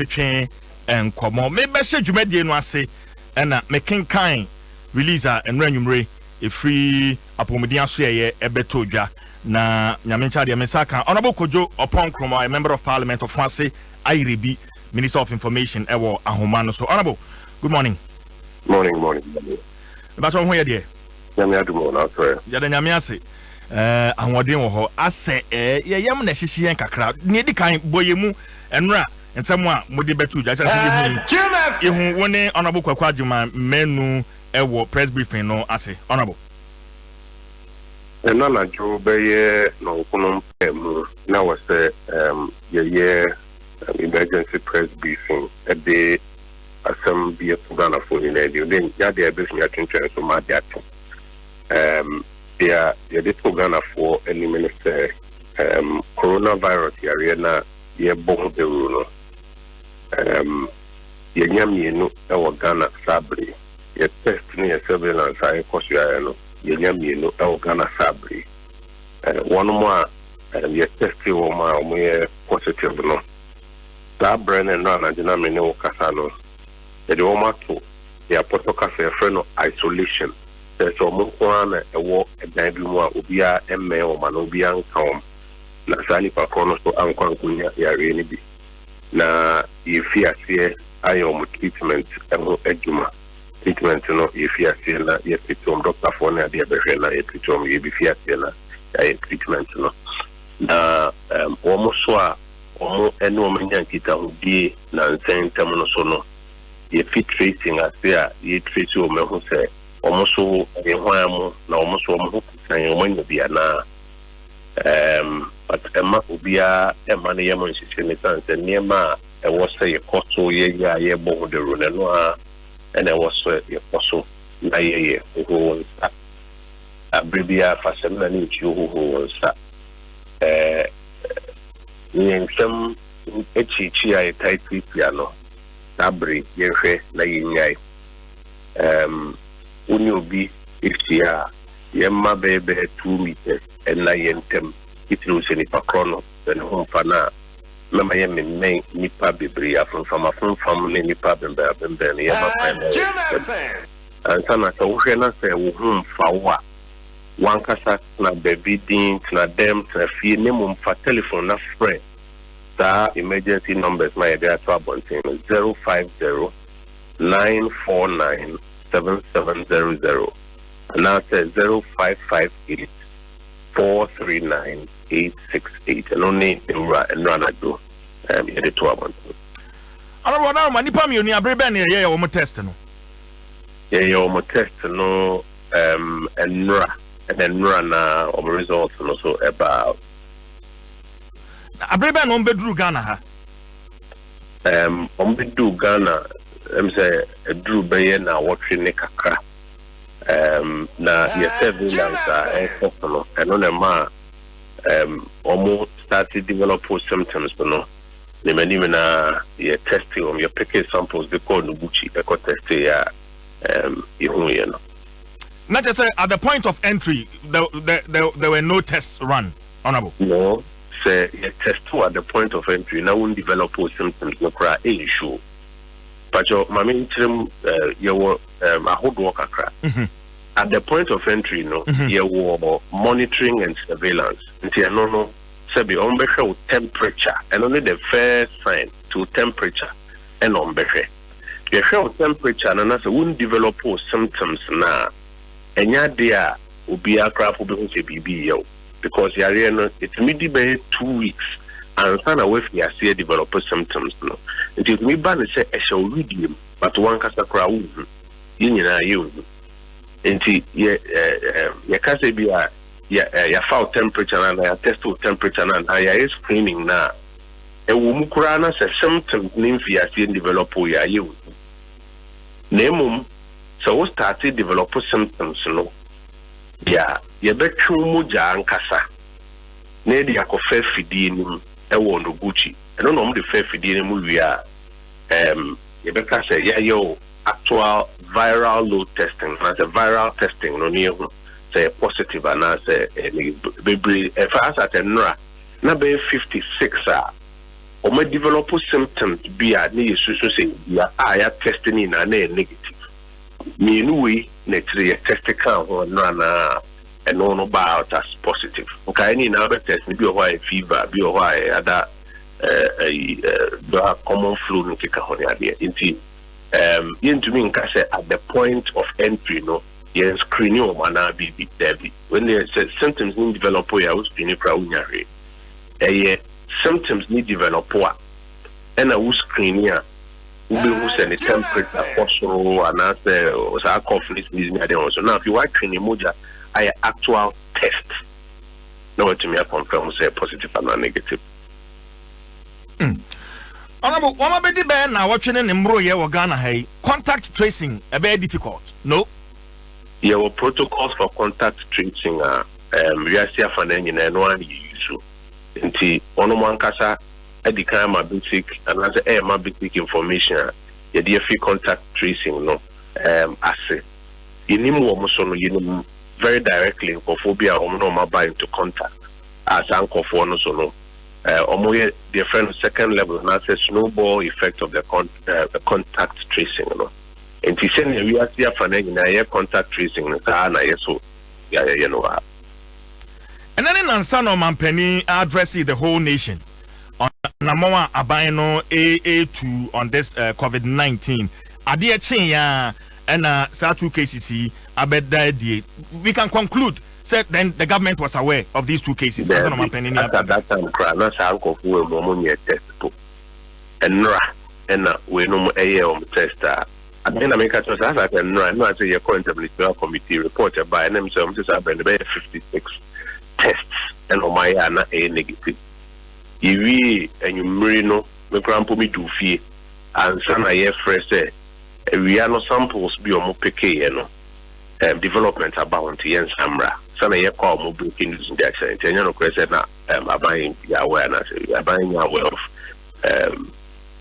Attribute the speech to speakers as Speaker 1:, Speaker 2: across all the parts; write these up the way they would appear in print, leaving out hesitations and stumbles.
Speaker 1: twetwe enkomo me be hye dwumadie no ase na me kenkan release a enranwumre e free apomodian so ye ebeto dwa na nyamencha de mesaka honorable Kojo Oponkroma, a member of parliament of Fase Airebi, Minister of Information ewo ahoma no so. Honorable, good morning.
Speaker 2: Morning.
Speaker 1: Ba so ho ye de
Speaker 2: nyame adumo na so
Speaker 1: ya de nyame ase ahoden wo ho ase ye yam na hyehye kakra ne di kan boyemu enra nsem a mode betu dwa sase yehu woni honorable Kwaku Agyeman menu ewo press briefing no ase. Honorable
Speaker 2: na na jo beye no kuno mu na wase emergency press briefing at the assembly of Ghana for in the then ya dey business attention so ma dey ya dey Ghana for any minister coronavirus area na ye bon de no ye nyamie no e wo Ghana sabri ye test ni surveillance ai kosia no ye nyamie no e wo Ghana sabri one more ye test wo ma mo ye positive no that brand and na jina me ne wo kasa no e de wo ma to ya protocol friend no isolation so mo kwa na e wo edan bi mu a obi a emme o ma no obi an kan na sani pa kono so an kwan kunya ya re ni bi na ifi ase ayo mo treatment eno eduma treatment no ifi ase na ye pitom doctor for na dia be na ye pitom ye bi fi ase na ya treatment no na o mo so a o mo eno mo nya kita hudi na nsentem no so no ye fit tracing ase a ye trace o me ho se o mo so ye hwan na o mo so o mo kusan o mo nya bia na but Emma Ubia, Emma Yaman, she and Nema, I was say a costo ye bon de Runanoa, and I was a costo, Naye, who was a Bribia Fasemani, who was in some Echichi, tight piano, Sabri, Yenfe, Nayinai, Unubi, if she are Yemma baby 2 meters, and Nayentem. It was any patrono, then home fana. Mama yemi me nipa bibria from a family nipa bembe yama and sana sa uhena se uhum fawa. Wankasa na baby din na dem na fie ne mum fa telephone na friend. Sa emergency numbers my idea to abontin 050 949 7700 and now say 0558 439-868 and only and run I do the 12
Speaker 1: I don't know manipa mi oni abrebe na ye wo test no
Speaker 2: ye wo test no and run o results no so about
Speaker 1: abrebe no bedru Ghana ha
Speaker 2: bedru Ghana say edru be na wotwe ne kakra na ye surveillance and on a ma almost started develop symptoms no the many na ye testing on your pick samples because no buchi eco test ya you know
Speaker 1: not just at the point of entry there were no tests run. Honorable
Speaker 2: no say ye test at the point of entry now won't develop symptoms no cry issue but your mama your a hard work akra at the point of entry no you were monitoring and surveillance until no sabi on be show temperature and only the first sign to temperature and on be you show temperature and as won't develop symptoms na enya dia obi akra fo be ho se bibi yo because yare no it midi be 2 weeks and sana we fi ase develop symptoms no it me ban say e shall read him but one kasa kra wu yinyina you enti ye kase bia ya foul temperature and ya test temperature and ya screening na e wo mu kura na se symptoms ni fi ase develop ya you nemum so we started develop symptoms no ya ye betwu mu ja ankasa na di akofa fidie ni e wo no gucci e no no de fa fidie ni mu wia ye be ka say ya yo actual viral load testing and the viral testing no near say positive and say baby if as at nra na be 56 or may develop symptoms be a need so say ya are testing in a negative. Me we next test count or no and no about as positive. Okay, any now test be a why fever, be a why other common flu in Kikahonia. Into me at the point of entry, no, yes, screening or mana be Debbie. When the symptoms need develop, I was being a crowd. Symptoms need develop, and I will screen here. We will send a temperature, also, and answer or cough list. So now, if you want training moja, I actual test. No, to me, I confirm say positive and negative.
Speaker 1: Honorable, what about the band now watching in Mbroye or Ghana? Hey, contact tracing a very difficult. No,
Speaker 2: yeah, protocols for contact tracing we are still finding in one use. Inti one kasa edika ma basic and as my basic information. Yeah, the free contact tracing no ase. Inimu omoso no yinum very directly for phobia omo no buy into contact as anchor for no so no. Omoye different second level and that's a snowball effect of the contact tracing, you know. And to send we are here for contact tracing so you know.
Speaker 1: And then in Ansano Mampeni addressing the whole nation on Namoa Abino AA2 on this COVID-19. Adia Chenya and Satu KCC abed we can conclude. Said then the government was aware of these two cases.
Speaker 2: At that time, Kranas uncle who were ammonia test and Nra and we know a tester. I mean, I make a choice as I can run as a accountability committee reported by themselves to have been 56 tests and on my ana a negative. If we and you merino, the grandpa me do fee and son I have fresh we are no samples be on PK, development about the Samra. Some of your call will be in the accident. And you know, Chris said, I'm buying your awareness, I'm buying your wealth.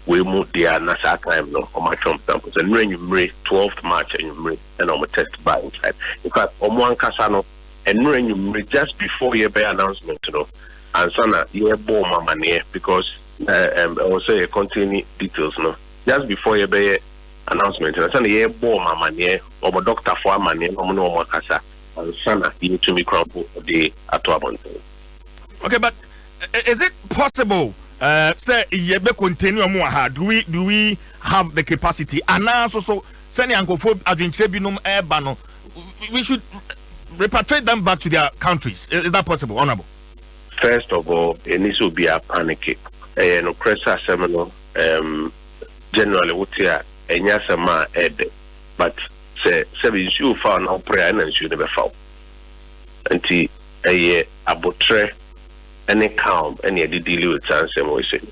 Speaker 2: We moved the Nasa time no, on my Trump samples. And when you made 12th March and you made and on the test by inside. In fact, on one Casano, and when you made just before your bay announcement, you know, and Sana, you have bought my money because also continue details, no, just before your bay announcement, and Sana, you have bought my money or my doctor for money, or no more Casa. Sana, you need to be crumble the Atwabon.
Speaker 1: Okay, but is it possible? Say, you be continue more. Do we have the capacity? And now, so sending Ankofo Adventurebinum Airbano, we should repatriate them back to their countries. Is that possible, Honorable?
Speaker 2: First of all, it needs to be a panic. No pressure seminal. Generally, what here, and yasama ed, but. Say, you found no prayer and you never found. Until a year, a botre, any calm, any deal with Nsem.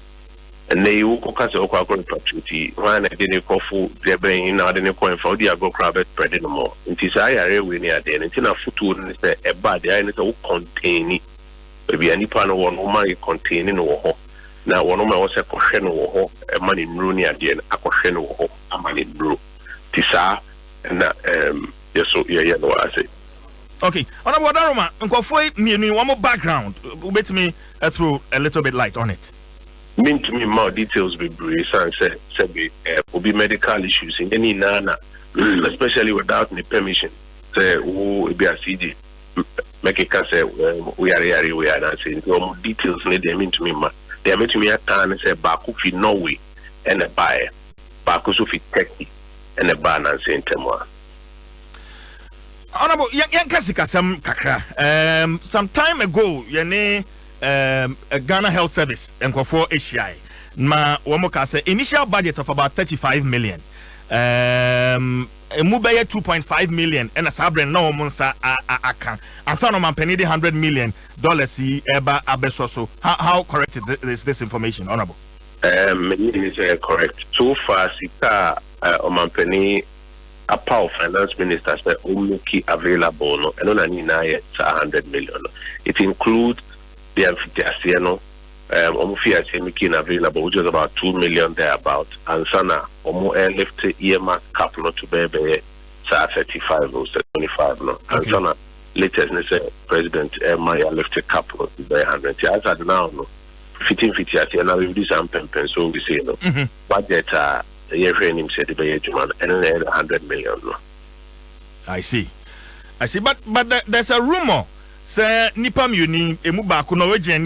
Speaker 2: And they will cook us a opportunity. One, I didn't call for their brain in other coin for the agro crab spread no more. Until I are we near then, until a foot and a bad, I need to contain it. Maybe any pan of one woman containing or now one of my was a question or a man in Rooney again, a question or a man in blue. Tisa. And yes, so yeah, no, I say.
Speaker 1: Okay, on a waterma, Uncle Foy, me one more background. Let me throw a little bit light on it.
Speaker 2: Mean to me more details be brief and say will be medical issues in any nana, especially without any permission. Say who be a CD. Make it can say we are not saying more details need they mean to me ma. They mean to me a time and say back if you Norway and a buyer, back if you Turkey. And a ban and Saint Temoa.
Speaker 1: Honorable Yankasika some kakra. Some time ago, Ghana Health Service and for HCI. Ma Wamoka say initial budget of about 35 million. Mubaya 2.5 million and a sabren no monsa akan. And some man penny $100 million eba abesoso. How correct is this information, Honorable?
Speaker 2: Is correct. So far, Sita Omampeni, a power finance minister said only available no, and only now it's 100 million. It includes the amphitheater, Omufia available, which is about 2 million thereabout, and Sana Omo airlift earmark cap no to be 35 or 75 no, and Sana latest President Maya lifted cap no to be 100. As at now no. fitting as you know, we do some pen, so we say no. Budget, year frame said the Bayajman, and then 100 million.
Speaker 1: I see. But there's a rumor. Say Nipam Uni Emubaku Norwegian,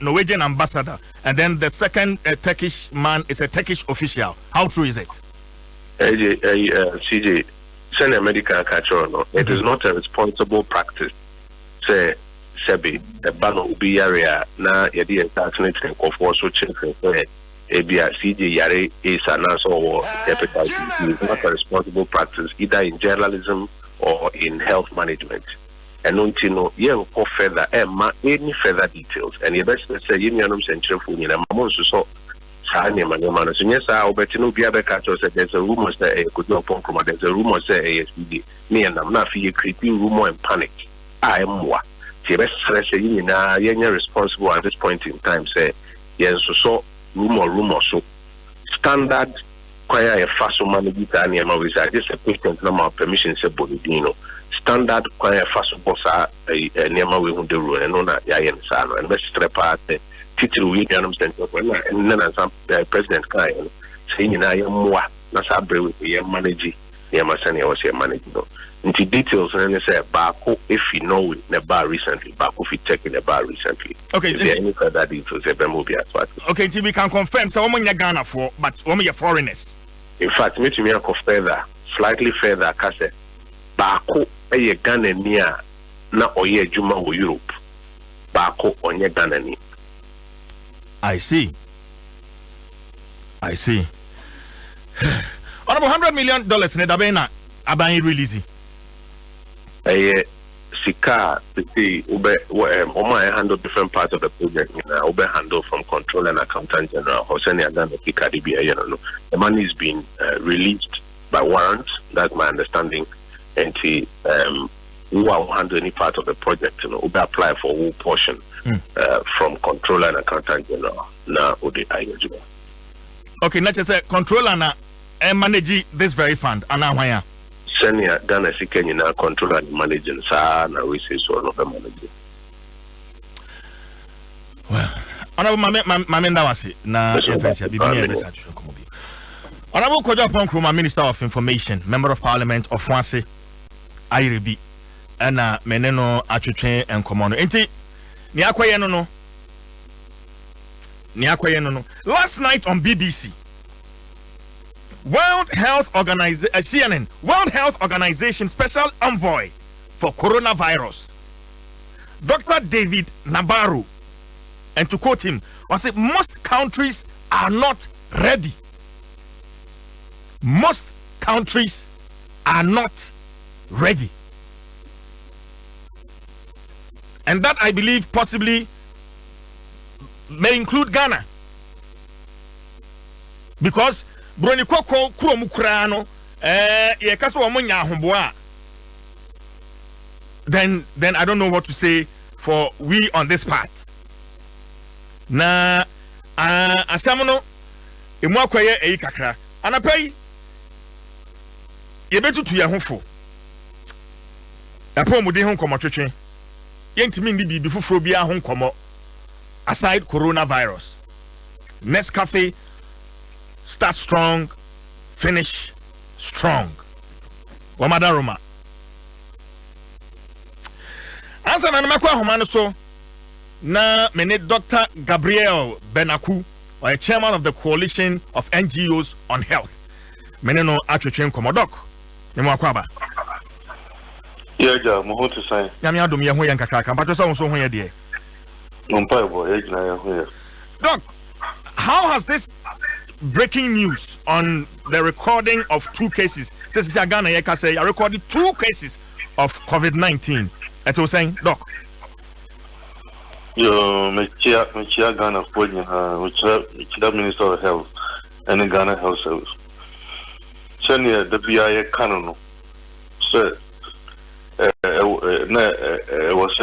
Speaker 1: Norwegian ambassador, and then the second Turkish man is a Turkish official. How true is it?
Speaker 2: CJ, send a medical catcher. It is not a responsible practice. Say, Sebi, the ban will be area now. Yadi assassinate and also children. ABR CJ Yare is an answer or hepatitis. It is not a responsible practice either in journalism or in health management. And until you go further, any further details. And you best say, you know, central phone in a moment. So, yes, I'll bet you know, there's a rumor that could not come. There's a rumor say ASPD. Me and I'm not creating rumor and panic. I am what. The best say, you know, you're responsible at this point in time. Say, yes, so rumor. So, standard. Choir a fast man with I just a patent number permission say Bonidino. Standard choir fast bossa a Nema with the rule and on that Yayan San and best strap out the title we can understand and then some President Kayan saying I am moi, Nasabre with the manager, Yamasani was your manager. Into details and they say Baku if you know in a bar recently, Baku if you check in a bar recently. Okay, if there any further details, there will be as well.
Speaker 1: Okay, until we can confirm, so only Ghana for, but only foreigners.
Speaker 2: In fact, me to me go further, slightly further, Kase. Baku a Ghana near na oye Juma or Europe. Baku on your Ghana ni.
Speaker 1: I see. Honorable $100 million in the Dabena Abani release.
Speaker 2: Sika, Oma handle different parts of the project. Obe handle from control and accountant general. Hosseini Adan the money is being released by warrant. That's my understanding. And who will handle any part of the project? Obe apply for whole portion from controller and accountant general. Now, Ode Ayojuba.
Speaker 1: Okay, let's just say controller na manage this very fund. Anawaya.
Speaker 2: Senior Ghana Siken in our control and managing sa na we say so no be managing.
Speaker 1: Well, honorable Mamenda wase na FNC bibi e message ko bi. Honorable Kojo Ponkroma, Minister of Information, Member of Parliament of Wase Ayrebi na meneno atwetwe enkomo no. Enti ni akoye no. Last night on BBC World Health Organization Special Envoy for Coronavirus, Dr. David Nabarro, and to quote him, I said most countries are not ready. Most countries are not ready. And that I believe possibly may include Ghana. Because Broni koko kuro mukrano ye kaso omunya ahomboa then I don't know what to say for we on this part. Na asamono emu akoye eyi kakra anapai ye betutu ye hofo apo mu de ho komotwetwe ye ntimi ndi bibi foforo bia ho komo aside coronavirus. Nescafe start strong, finish strong. Wamada Roma. Answer na makwa homano so na mene Dr. Gabriel Benaku, or a chairman of the Coalition of NGOs on Health. Mene no atwetwe komodok. Nemo akwaba.
Speaker 3: Yeah, mo to say.
Speaker 1: Nyame adom ye ho ye nkakaka. Mpacho sa won ho ye de.
Speaker 3: Mpa boy, ye gina ye ho ye.
Speaker 1: Doc, how has this breaking news on the recording of 2 cases? Says Ghana Yeka say I recorded 2 cases of COVID-19. That was saying, Doc.
Speaker 3: Yo, me chia Ghana for you, which the Minister of Health and the Ghana Health Service. Senior the BIA canon. So was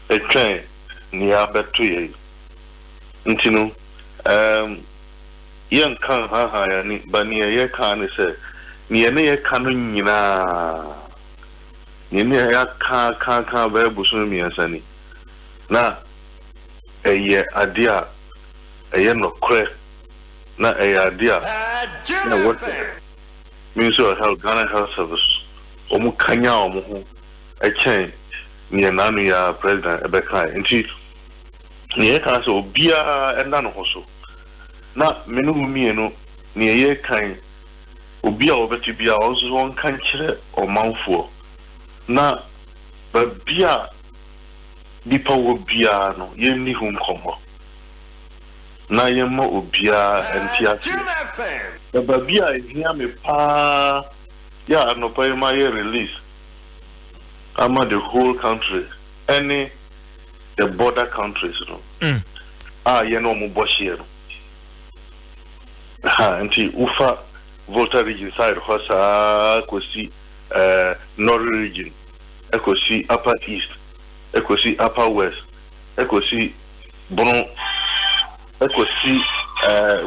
Speaker 3: a train near Betty. Ntino yan kan ha ya ni bani ya kan se ni ne ya kan nyina ni ne ya ka ba busu mi asani na eye adia eye no kre na eye adia na what Ministry of Health Ghana Health Service omu kanya omu ho e chen ni nanu ya president ebeka nti ni e kan so obia enda no ho so na menu mienu ni ye kan obia obeti bia ozo won kan kire omanfo na ba bia dipa wo bia no ye ni hu nkomo na ye mo obia entia ba bia ehia me pa ya no pa ma ye release ama the whole country any the border countries no ye no mo bohie no anti ufa Volta region side hosa kosi north region ekosi upper east ekosi upper west ekosi bono ekosi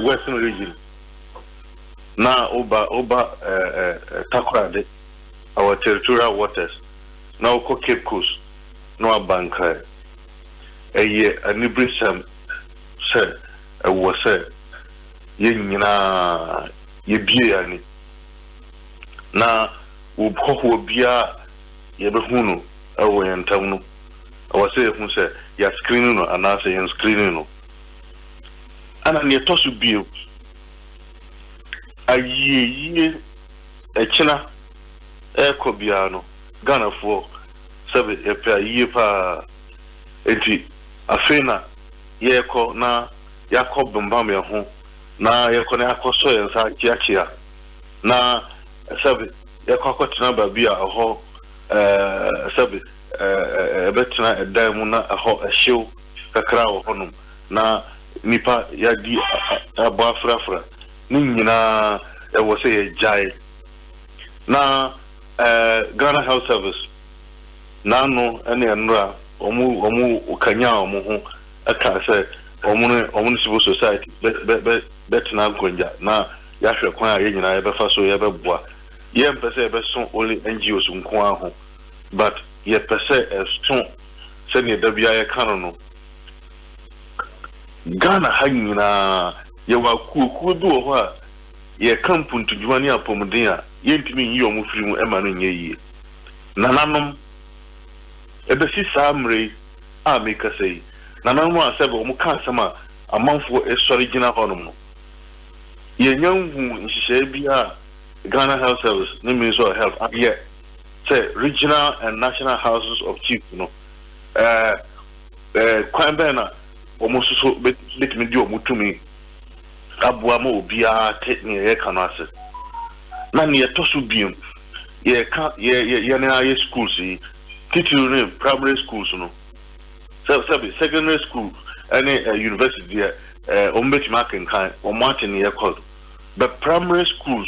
Speaker 3: western region na oba takrade our territorial waters na oko Cape Coast no abankai eye anibrisam se was say yina ye bie ani na wo bia ye be hunu awo yentam no awo se hu se ya screening no anase yen screening no ana ne to so bie ayi echina ko bia no Ghana for sebe e pa yi pa enti afena ye ko na yakob mbam ye ho na yekone akoso yensa kiakia na sabe yakokotena babia ho sabe betina edamu na ho ahyew kakra ho honum na nipa yadi abafrafra ni nyina e wo se ye jai na Ghana Health Service na no ene enra omu kanya omu ho aka se omu civil society betina gonja na yahwe kwan a yenyina yebefa so yebeboa ye mpese yebeso only NGOs nko aho but ye pese eson se ne dabia ye kanu no Ghana hanyina ye wa kuku bi wo ho a ye kampuntu dwani apomden a ye ntimi yi omu firi mu ema no nye yi nananom ebesi samre a mekasei nananom a sebe omu ka sama amanfo esori gina honom no ye nyanhu nhihye bia Ghana Health Service ni Ministry of Health abia say regional and national houses of chief no kwan bena almost so let me do omutumi abua ma obia tekni ye kanase na ne tosu biem ye ka ye na ye schools yi titiri primary schools no secondary school any university ombeti marking kan omoaten ye called but primary schools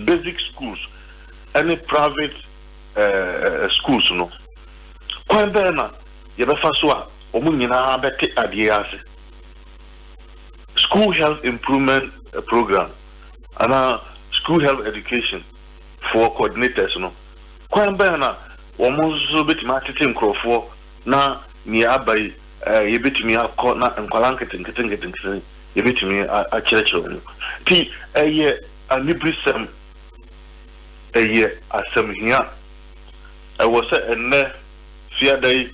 Speaker 3: basic schools any private schools no kwan bena ye be fa so a omunyina beti adiase school health improvement program and school health education for coordinators no kwan bena omunzo beti marketing crofo na ni abai ye betimi akọ na nkwalanketen ye betimi a church ti eye anibrisem eye asamhia I was enne fiadai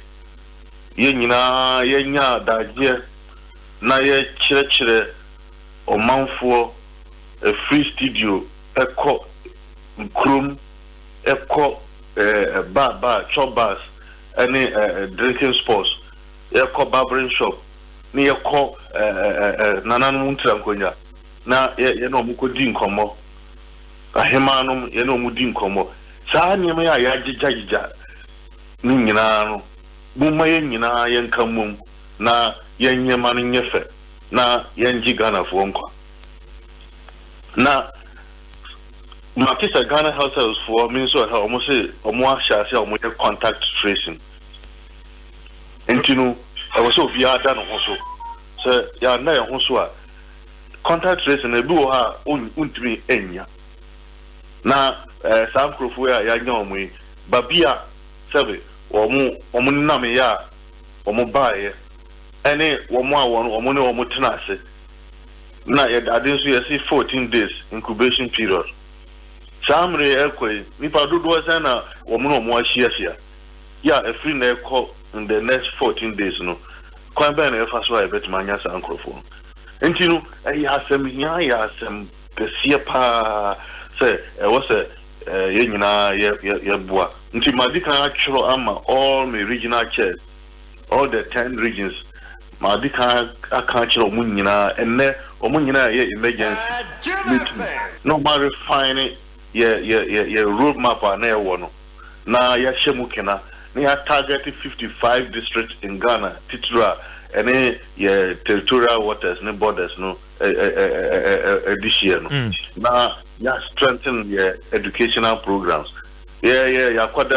Speaker 3: ye nyina ye nya daje na ye chire omanfo a free studio eko nkrum eko bar chobas any drinking sports eko barbering shop ni eko nananu ntrankonya na ye no mukodi nkomo ahemanum ye no mudi nkomo saa nyema ya agigagija ni nyina no buma ye nyina ye nkamum na ye nyema no nyefe na ye ngi Ghana fo nkwa na Makisa Ghana Health Service for Ministry of Health almost say almost contact tracing entinu I was so via that no so ya na ye ho so a contact tracing e bi wo ha untimi enya na some crofo ya nya omu babia sebe omu nam ya buy any one tenase. Now, I didn't see 14 days incubation period. Some require Nipa do was an woman more shares here. Yeah, a free neck in the next 14 days. No, quite by a fast way, bet my yes, uncle phone. And you know, I have some the Siapa say, I was a boy. Until my dick actual all my regional chairs, all the 10 regions. My dick I can't show Munina and there or Munina emergency. No matter finding your road map or near one. Now, Yashemukena, near targeted 55 districts in Ghana, Titra, and then your territorial waters, no borders, no, this year. Now, you strengthen your educational programs. Yeah, quite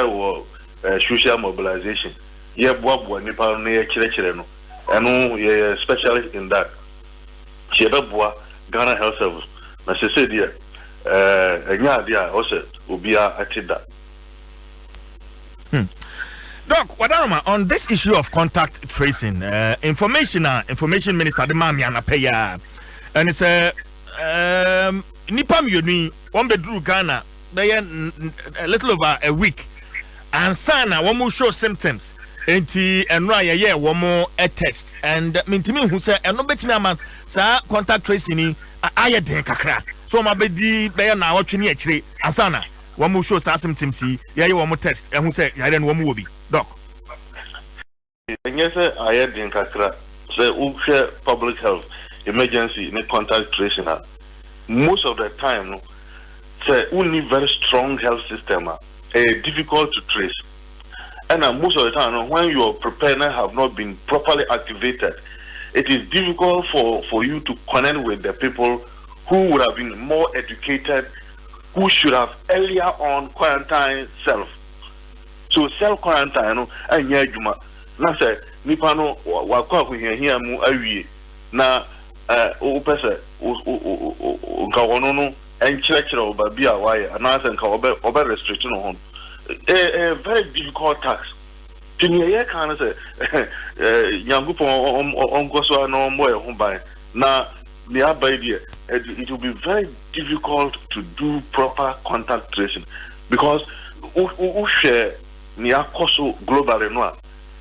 Speaker 3: social mobilization. Yeah, Bob, Nipa, near Chile, and no, specialist in that. Chebabwa, Ghana Health Service. My sister, dear, also will be at that.
Speaker 1: Doc, Wadaroma, on this issue of contact tracing, information minister, the Mami Anapaya, and it's a Nipam Yuni, one bedroom Ghana, they a little over a week, and Sana, one more show symptoms. And Raya, yeah, one more a test. And Mintimi who said, and no better amount, sir, contact tracing, I had kakra. So my baby, bear now watching actually, Asana, one more show symptoms, yeah, you one more test, and who said, I didn't want more be, Doc.
Speaker 3: And yes, I had in kakra, say, public health, emergency, in contact tracing. Most of the time, say, only very strong health system, difficult to trace. And most of the time, when your preparedness have not been properly activated, it is difficult for you to connect with the people who would have been more educated, who should have earlier on quarantine self. So self-quarantine, and yeah, Juma, na say, Nipano, wakwa here mu awi, na opesa, ukawono, and church or babia wire, and answer and over restriction on. A very difficult task. Tinia can say, Yangupo on Goswa no more home by now. Nearby there, it will be very difficult to do proper contact tracing because we share near Koso globally.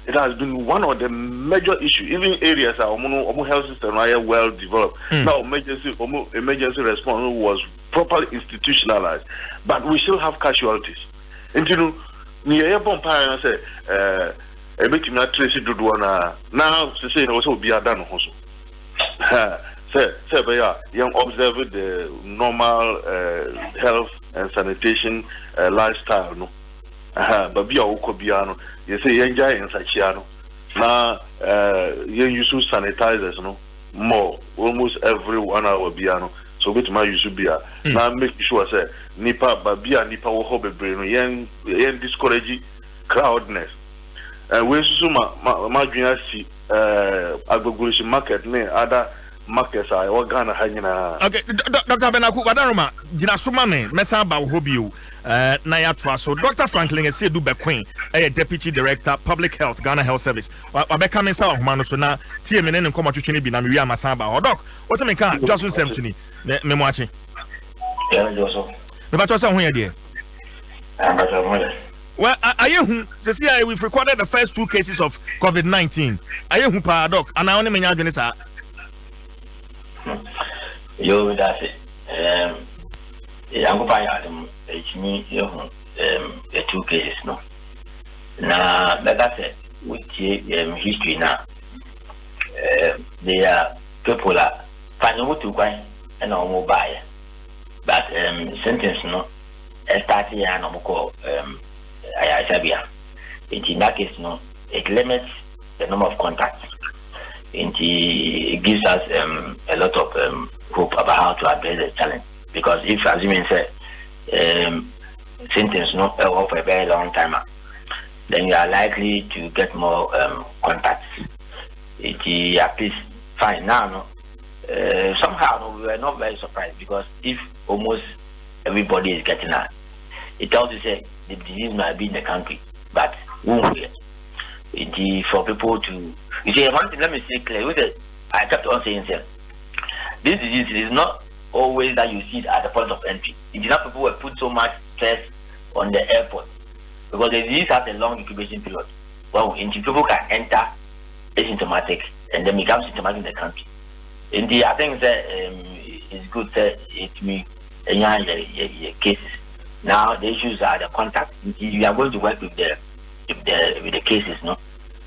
Speaker 3: It has been one of the major issues. Even areas our health system are well developed. Now emergency response was properly institutionalized, but we still have casualties. And you know, near Bompire say, a bit not trace it to do now to say also be a done also. Say, young observe the normal health and sanitation lifestyle. No, but be a Ukobiano, you say, enjoy and Sachiano. Now, you use sanitizers, no more almost every 1 hour piano. So which my use be now make sure say Nipa Babia Nipa will hope a brain yen discourage crowdness. And we my junior see agriculture market ne other markets are all Ghana hanging.
Speaker 1: Okay, Dr. Benaku Wadaroma, Jinasuma me, Messa Bao Hobio, Naya Dwaso, Dr. Franklin is do Bequeen, a Deputy Director, Public Health, Ghana Health Service. Wabeka Mensa of Manusona, TMN and Comatuchini Binamia Masamba, or Doc, what's a man can't, Dwaso Nsem. Memoachi.
Speaker 4: Yeah, Dwaso.
Speaker 1: But what's on here, dear? Well, I am see, we've recorded the first 2 cases of COVID-19. I am Doc, and I only mean Adonisa.
Speaker 4: You, that's it. I'm going to it's me, the 2 cases, no. Now, that's it. With history now, they are people are finding to go and no buy. But sentence no starting and call Sabia. In that case, no, it limits the number of contacts. It gives us a lot of hope about how to address the challenge. Because if, as you mean, say, sentence no for a very long time, then you are likely to get more contacts. It at least fine now. No, somehow we were not very surprised because if almost everybody is getting that, it tells you say the disease might be in the country, but won't be. for people to, you see, one thing, let me say clearly, I kept on saying, sir, this disease is not always that you see it at the point of entry. It is not people will put so much stress on the airport because the disease has a long incubation period. Well, people can enter asymptomatic and then become symptomatic in the country. I think that it's good that it me cases. Now the issues are the contact. You are going to work with the cases, no,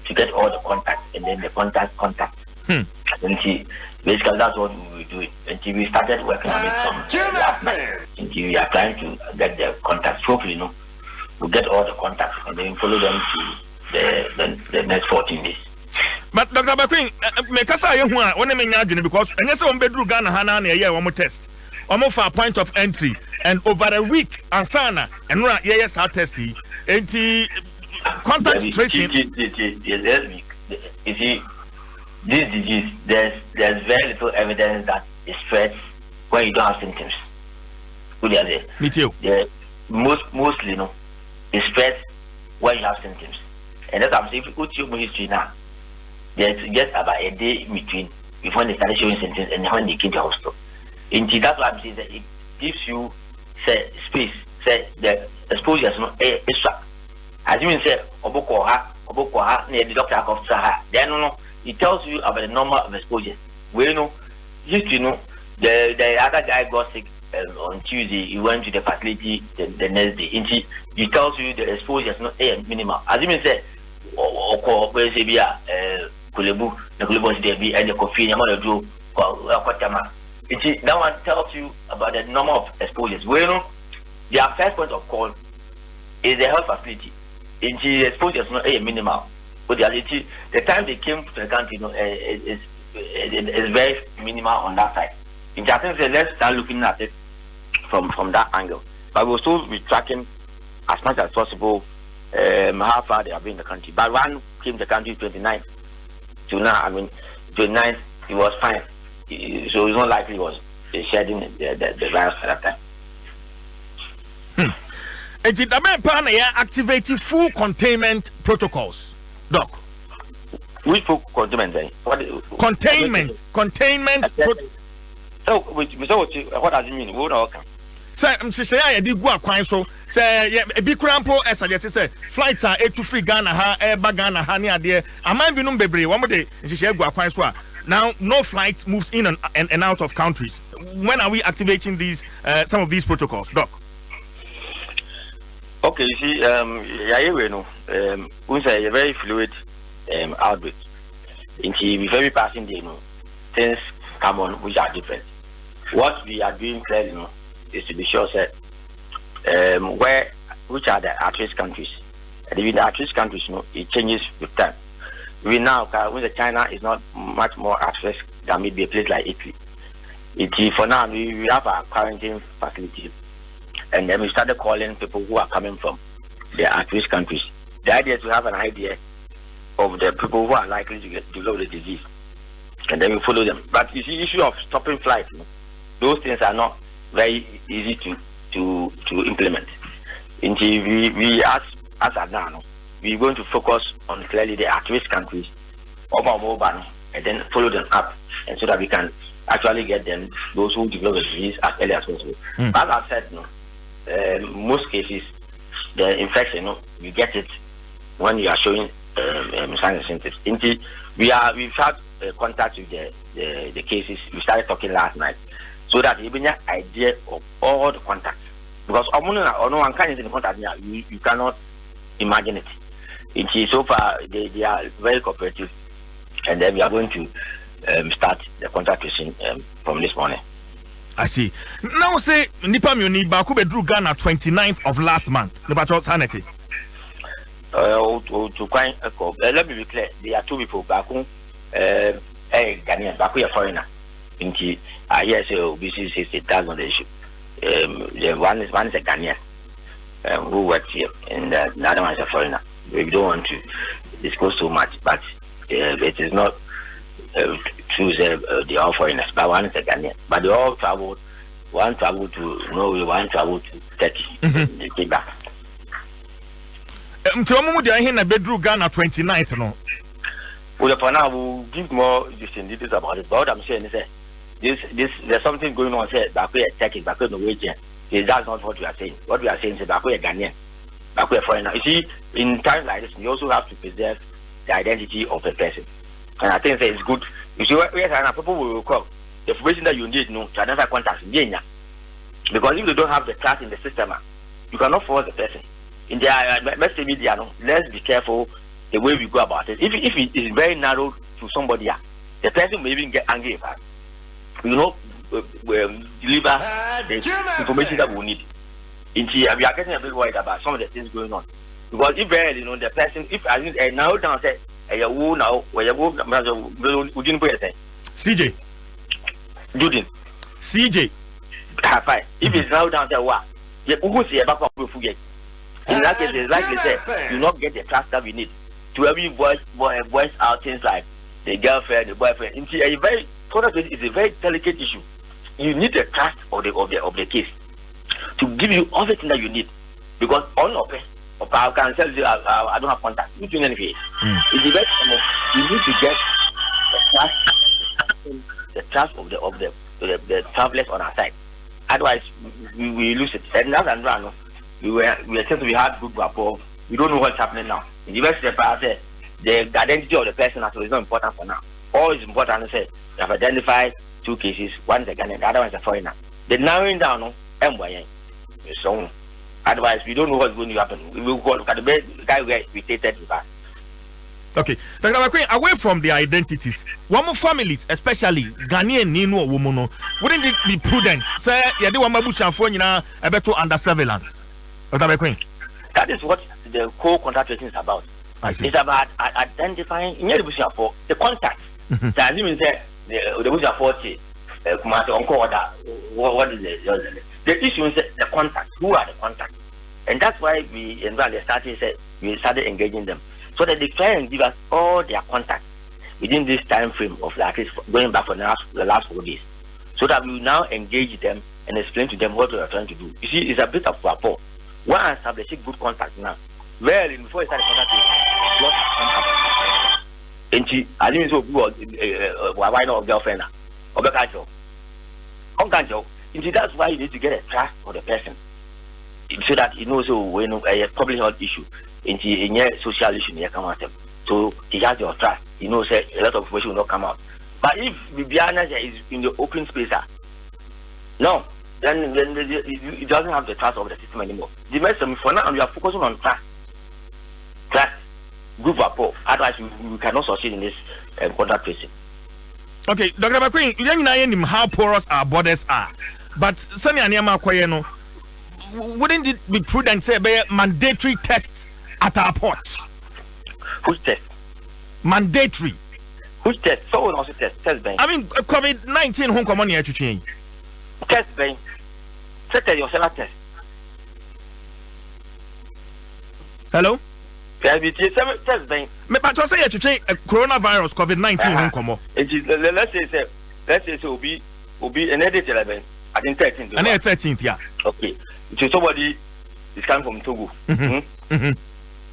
Speaker 4: to get all the contacts and then the contact. And basically that's what we were doing. And we started working on it from last night. And we are trying to get the contacts. Hopefully, no, we get all the contacts and then follow them to the next 14 days.
Speaker 1: But Dr. Bakwin, make us say when I mean because and yes, on bedroom Ghana Hana na year one test. Almost for a point of entry and over a week and sana and run yes our test and contact tracing.
Speaker 4: You see, this disease, there's very little evidence that it spreads when you don't have symptoms.
Speaker 1: Me too.
Speaker 4: Mostly, no, it spreads when you have symptoms. And that's what I'm saying. If you go to your history now, there's just about a day between before they started showing symptoms and when they came to hospital. And that's why I'm saying that it gives you space, the exposure is not extra. As you say, Obokoha, near the doctor of Saha, then no, it tells you about the number of exposures. We know, history, no, the other guy got sick on Tuesday, he went to the facility the next day. It tells you the exposure is not minimal. As you say, Kulebu, the Kulebu, and the coffee, that one tells you about the number of exposures. Well, their first point of call is the health facility. The exposure is not minimal. But the time they came to the country, is very minimal on that side. I think let's start looking at it from that angle. But we'll still be tracking as much as possible how far they have been in the country. But one came to the country 29th to now. 29th, it was fine. So it's not likely it was shedding the virus at that time.
Speaker 1: And did the activating full containment protocols, Doc?
Speaker 4: Which full containment?
Speaker 1: Containment.
Speaker 4: So, what does it mean? What do
Speaker 1: say, I did go a so say, a big crampo as I just said, flights are to free Ghana, Bagana, Hania, dear. I might be no baby one more day, and she said, go a so. Now, no flight moves in and out of countries. When are we activating these some of these protocols, Doc?
Speaker 4: Okay, you see, we say a very fluid outbreak. We very passing day, things come on which are different. What we are doing clearly, is to be sure that which are the at-risk countries. And even the at-risk countries, it changes with time. We now, when China is not much more at risk than maybe a place like Italy. For now, we have a quarantine facility, and then we started calling people who are coming from the at-risk countries. The idea is to have an idea of the people who are likely to develop the disease, and then we follow them. But you see, issue of stopping flights, those things are not very easy to implement. We as at now, we're going to focus on clearly the at-risk countries, and then follow them up, and so that we can actually get them, those who develop the disease, as early as possible. As I said, most cases, the infection, you get it when you are showing signs and symptoms. We've had contact with the cases. We started talking last night, so that you have an idea of all the contacts. Because no one can in contact now, you cannot imagine it. So far, they are very cooperative, and then we are going to start the contact tracing from this morning.
Speaker 1: I see. Now say Nipa Muni Baku bedru Ghana 29th of last month. The battle sanity.
Speaker 4: Let me be clear. There are two people. Baku, Ghanaian. Baku a foreigner. I hear say OBC 60,000 on the issue. One is a Ghanaian who works here, and the other one is a foreigner. We don't want to discuss so much, but it is not true that they are foreigners. But one is a Ghanaian. But they all traveled. One traveled to Norway, one traveled to Turkey. They came back.
Speaker 1: Mtomu dia hin na bedru Ghana 29th no.
Speaker 4: Well, for now, we'll give more details about it. But what I'm saying is that there's something going on. Say back here, Turkey, back here, Norwegian. That's not what we are saying. What we are saying is back here, Ghanaian, back here, foreigner. You see, in times like this, you also have to preserve the identity of a person. And I think that it's good. You see, where people will call the information that you need to identify contacts in Kenya. Because if you don't have the trust in the system, you cannot force the person. In the mass media, let's be careful the way we go about it. If it is very narrow to somebody, the person may even get angry about it. You know, deliver the information that we need. We are getting a bit worried about some of the things going on. Because if the person, if I now down say, now where you go, we didn't put it.
Speaker 1: CJ.
Speaker 4: Judin.
Speaker 1: CJ.
Speaker 4: Fine. If it's now down say, what? You go see a back of the forget. In that case, it's likely say you not get the trust that we need to every voice out things like the girlfriend, the boyfriend. It's a very it's a very delicate issue. You need the trust of the case to give you everything that you need. Because on of I can tell you I don't have contact. You doing anything. It's the best you need to get the trust of the travelers on our side. Otherwise we lose it. And that's another. We since we had good rapport, we don't know what's happening now. In the best step, I say the identity of the person is not important for now. All is important is say you have identified 2 cases, one is a Ghanaian, the other one is a foreigner. The narrowing down so otherwise we don't know what's going to happen. We will go look at the guy we stated with us.
Speaker 1: Okay, Dr. McQueen, away from the identities, one more families, especially Ghanaian Nino woman, wouldn't it be prudent? Say, yeah, they want my bush and phone, a better under surveillance. Dr. McQueen.
Speaker 4: That is what the co-contact tracing is about. It's about identifying in the contact. That means the bush and 40, what is the issue is the contact. Who are the contacts? And that's why we started engaging them. So that they try and give us all their contacts within this time frame of at least going back for the last 4 days. So that we will now engage them and explain to them what we are trying to do. You see, it's a bit of rapport. When I establish good contact now, well, before I start the contact, what happened? And I didn't so good, why not girlfriend or the that's why you need to get a trust for the person. So that he knows when a public health issue, in a social issue, so he has your trust. He knows a lot of information will not come out. But if Bibiana is in the open space, no, then it doesn't have the trust of the system anymore. The message for now, we are focusing on trust, good rapport. Otherwise, we cannot succeed in this contact tracing.
Speaker 1: Okay, Dr. McQueen, you don't know how porous our borders are, but Sunny Anyama Koyeno, wouldn't it be prudent to say mandatory tests at our ports?
Speaker 4: Who's test?
Speaker 1: Mandatory.
Speaker 4: Who's test? So also test. Test bank.
Speaker 1: I mean, COVID-19 home common here to change.
Speaker 4: Test bank. Test yourself test.
Speaker 1: Hello?
Speaker 4: Test bank.
Speaker 1: But you say to change coronavirus COVID-19 home common.
Speaker 4: Let's say so will be an edit 11. I think 13th.
Speaker 1: And 13th, yeah.
Speaker 4: Okay. So somebody is coming from Togo.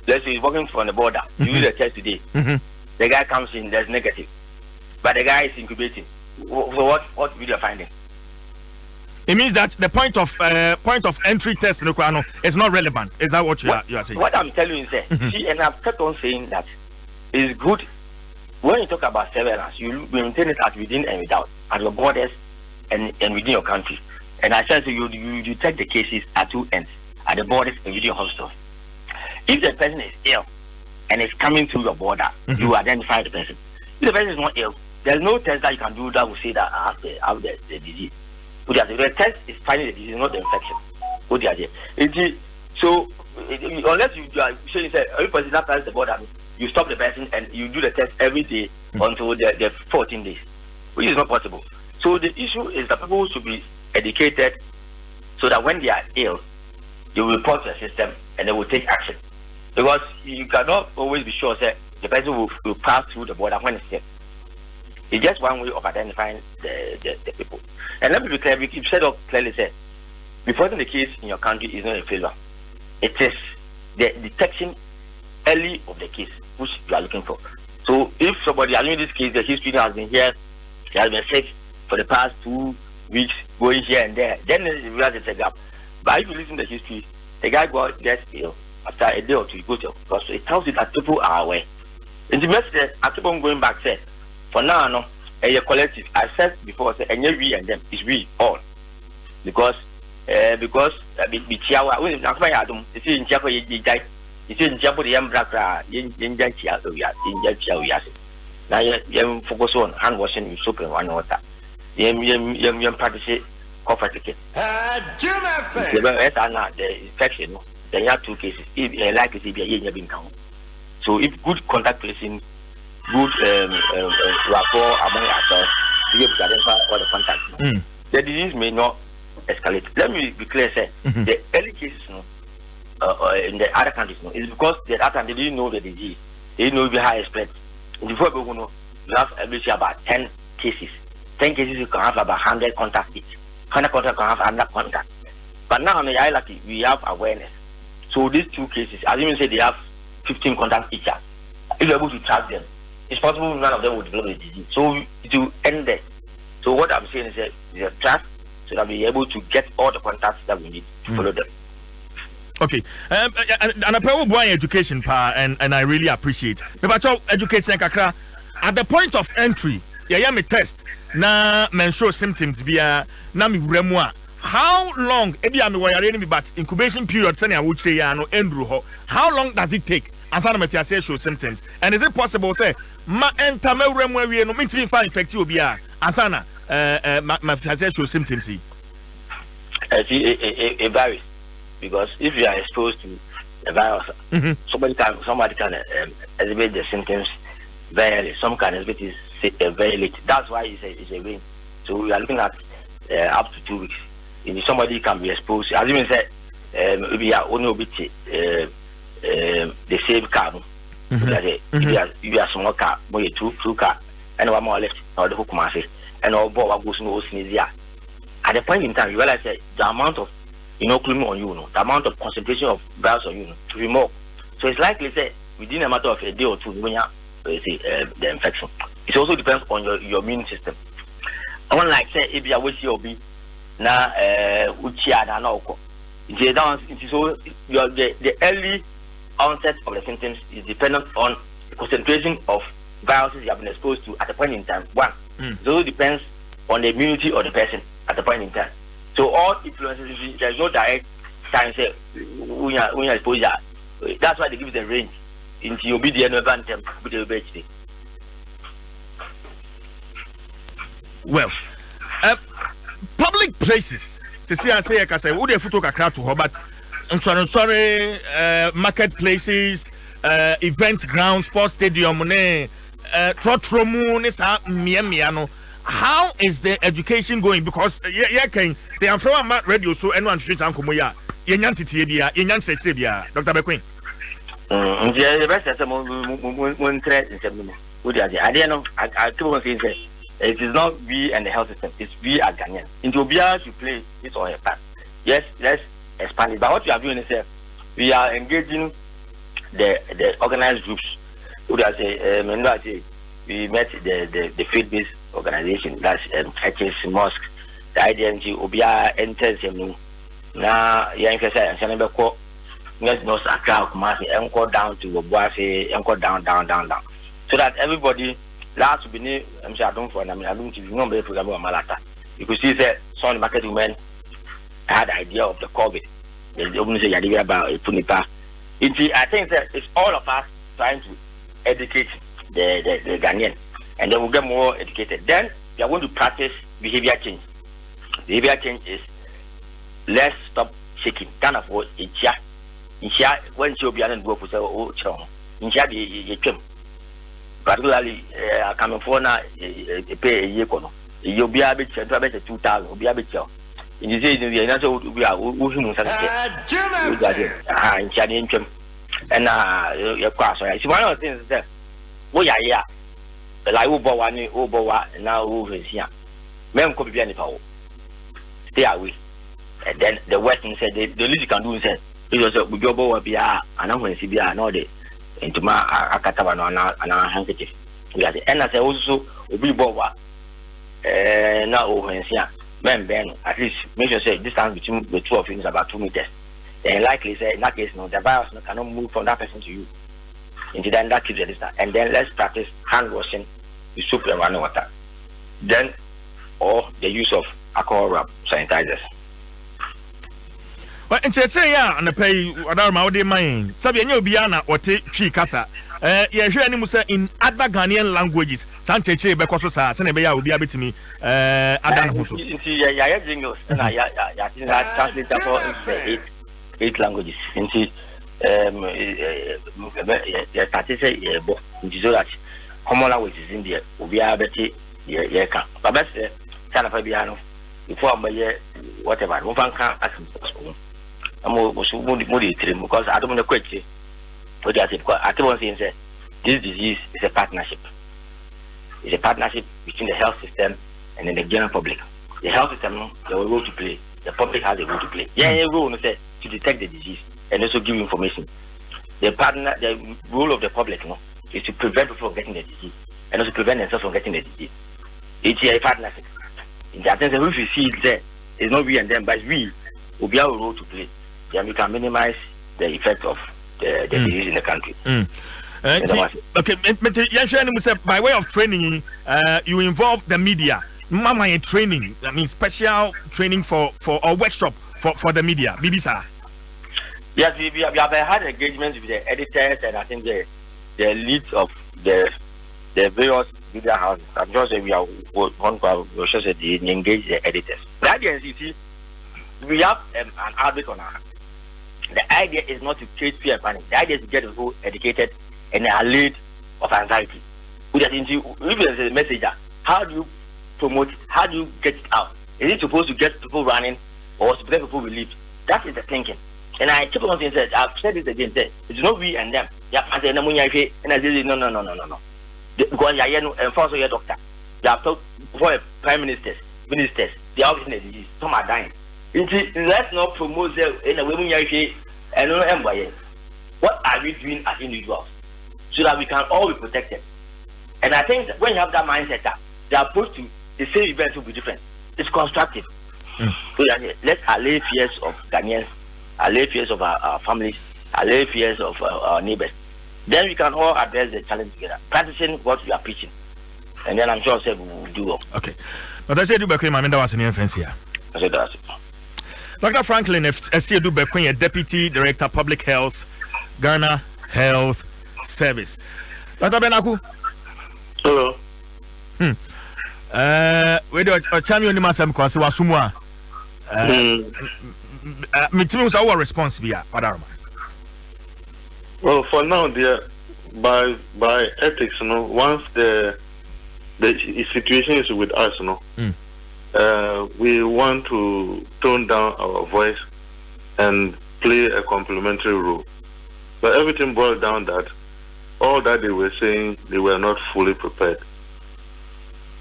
Speaker 4: Let's say he's working from the border. You do the test today. The guy comes in, there's negative. But the guy is incubating. So what will you finding?
Speaker 1: It means that the point of entry test is not relevant. Is that what you are saying?
Speaker 4: What I'm telling you is that, see, and I've kept on saying that it's good when you talk about surveillance, you maintain it as within and without, at your borders and within your country. And I said so you detect the cases at 2 ends, at the borders and within your hospitals. If the person is ill and is coming through your border, you identify the person. If the person is not ill, there's no test that you can do that will say that I have the disease. The test is finding the disease, not the infection. So unless you are saying every person that passes the border, you stop the person and you do the test every day until the 14 days, which is not possible. So the issue is that people should be educated so that when they are ill, they will report to the system and they will take action. Because you cannot always be sure that the person will pass through the border when it's sick. It's just one way of identifying the people. And let me be clear, you said clearly said, reporting the case in your country is not a failure. It is the detection early of the case which you are looking for. So if somebody, in this case, the history has been here, he has been sick for the past 2 weeks, going here and there, then you realize it's a gap. But if you listen to the history, the guy gets ill after a day or two, he goes to the hospital. It tells you that people are aware. In the message, I keep on going back, say, for now, no, a collective. I said before, say, and we and them is we all, because we chiawa. We not my Adom. You see in Chiapo, you die. You see in Chiapo, the Embra, in Chiapo, now you focus on hand washing with soap and one water. You practice cough ticket. The infection. Then you have 2 cases. If you like it, you have been count. So if good contact tracing, good rapport among ourselves, we able to identify all the contacts. The disease may not escalate. Let me be clear, say the early cases, in the other countries, is because the other time they didn't know the disease. They didn't know the high spread. Before we know, you have every year about 10 cases. 10 cases you can have about 100 contacts each. 100 contacts can have 100 contacts. But now on the lucky we have awareness. So these 2 cases, as you say, they have 15 contacts each. If you're able to track them, it's possible none of them will develop the disease. So it will end there. So what I'm saying is that we trust so that we're able to get all the contacts that we need to follow them.
Speaker 1: Okay. And I pay boy education and I really appreciate. But education kakra at the point of entry, yeah me test na men show symptoms bia na me wuremwa. How long but incubation period send I would say no endru ho. How long does it take? Asana me fiase show symptoms. And is it possible say ma enter me wuremwa we no mean fa infect you bia asana ma fiase show symptoms see?
Speaker 4: It varies. Because if you are exposed to the virus, somebody can exhibit the symptoms very early. Some can exhibit it very late. That's why it's a range. So we are looking at up to 2 weeks. If somebody can be exposed, as you said, we are only a bit the same car. If you are small car, more two car, and one more left, or the hook mass, and all board goes no sneeze. At the point in time, you realize that the amount of inoculum on you, the amount of concentration of virus on you to be more. So it's likely say within a matter of a day or two, when you have the infection. It also depends on your immune system. Unlike say if you are with your B na uchia na oko. So the early onset of the symptoms is dependent on the concentration of viruses you have been exposed to at a point in time. One. It also depends on the immunity of the person at the point in time. So all influences, there is no direct time say when you are exposed. That's why they give the range into your BDN with the birthday.
Speaker 1: Well, public places. I say, would have photo kakra to her, but I'm sorry, marketplaces, event ground, sports stadium, trotromu, how is the education going? Because can say I'm from a radio, so anyone street uncle Moya, Dr. McQueen.
Speaker 4: The best is one threat in September. I don't know. I keep on saying that it is not we and the health system, it's we as Ghanaians. Into Bia to play this or a part. Yes, let's expand it. But what we are doing is we are engaging the organized groups. We met the faith-based organization, that's churches, mosques, the IDMG, Obia enters him now. Young person, and Sanabeko, yes, no Sakra, Kumasi, encore down to Obuasi, encore down. So that everybody last to be named, I'm sure I don't for them. I don't know the program of Malata. You could see that some market women had the idea of the COVID. They opened the idea about Punipa. I think that it's all of us trying to educate the Ghanaian, and then we'll get more educated. Then we are going to practice behavior change. Behavior change is let's stop shaking. Kind of what it's when you'll be able to say, oh, in particularly coming for now, pay a year. You'll be able to 2,000, will be able to. In the day, we are who and your class. It's one of the things that we are here. The live over now over here. Men could be any power. Stay away. And then the Western said the least you can do is it was a good job over here, and I'm going to see no day. into my Akataba and our handkerchief. We are the end as also be bowa. Now, when men Ben, at least make sure say distance between the two of you is about 2 meters. Then likely say in that case, no, the virus cannot move from that person to you. Into then that keeps the distance. And then let's practice hand washing with soap and running water. Then, or the use of alcohol wrap sanitizers.
Speaker 1: Well, and say, yeah, and the pay Adarma, what they mind. Sabian Biana or Tree Casa. Yeah, hear any Musa in other Ghanaian languages. Sanchez, because Sanabia will be able to me. Adam Husso.
Speaker 4: Yeah, jingles. And I translate for 8 languages. Into common languages in there will be able to yeah, but that's kind of a piano before my whatever. One can ask him school. I'm moody because I don't want to quit you. What I said, I keep on saying this disease is a partnership. It's a partnership between the health system and then the general public. The health system has a role to play. The public has a role to play. Yeah, a role to detect the disease and also give information. The role of the public is to prevent people from getting the disease and also prevent themselves from getting the disease. It's a partnership. In that sense, if you see it there, it's not we and them, but we will be our role to play. Then we can minimize the effect of the disease in the country.
Speaker 1: Okay, by way of training, you involve the media. Mama training, I mean special training for a workshop for the media. Bibisa.
Speaker 4: Yes, we have had engagements with the editors and I think the leads of the various media houses. I'm just saying we are one to engage the editors. The idea is, you see, we have an outbreak on our hands. The idea is not to create fear and panic. The idea is to get people educated and allayed of anxiety. If there's a messenger, how do you promote it? How do you get it out? Is it supposed to get people running or to get people relieved? That is the thinking. And I keep on saying, I've said this again, it's not we and them. And I say, no. Because you are also your doctor. They have talked for prime ministers, they are getting the disease. Some are dying. Let's not promote them in a way and what are we doing as individuals so that we can all be protected? And I think that when you have that mindset, the approach to the same event will be different. It's constructive. So that let's allay fears of Ghanaians, allay fears of our families, allay fears of our neighbors. Then we can all address the challenge together, practicing what we are preaching. And then I'm sure we will do well.
Speaker 1: Okay. But I said, do back when my mentor was in the offense here.
Speaker 4: I said, that's it.
Speaker 1: Dr. Franklin, SCA Dubekwe, Deputy Director Public Health, Ghana Health Service. Dr. Benaku.
Speaker 3: Hello.
Speaker 1: We do a champion in Masam Kwasi Wasumwa. Mitimi our response via Adarma.
Speaker 3: Well, for now, by ethics, once the situation is with us, we want to tone down our voice and play a complementary role. But everything boiled down that all that they were saying, they were not fully prepared.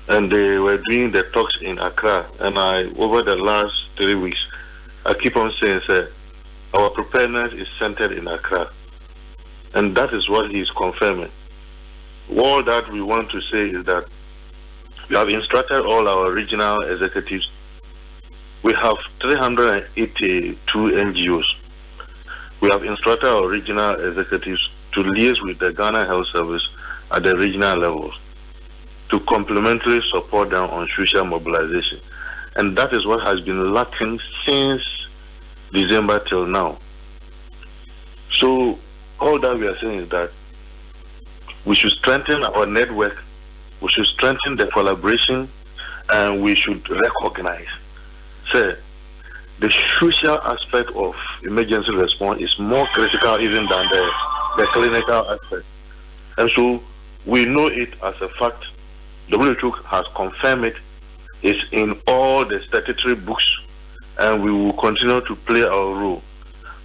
Speaker 3: And they were doing the talks in Accra. And over the last 3 weeks, I keep on saying, sir, our preparedness is centered in Accra. And that is what he is confirming. All that we want to say is that we have instructed all our regional executives. We have 382 NGOs. We have instructed our regional executives to liaise with the Ghana Health Service at the regional levels to complementarily support them on social mobilization. And that is what has been lacking since December till now. So all that we are saying is that we should strengthen our network, we should strengthen the collaboration, and we should recognize, say, the social aspect of emergency response is more critical even than the clinical aspect. And so we know it as a fact. WHO has confirmed it. It's in all the statutory books, and we will continue to play our role.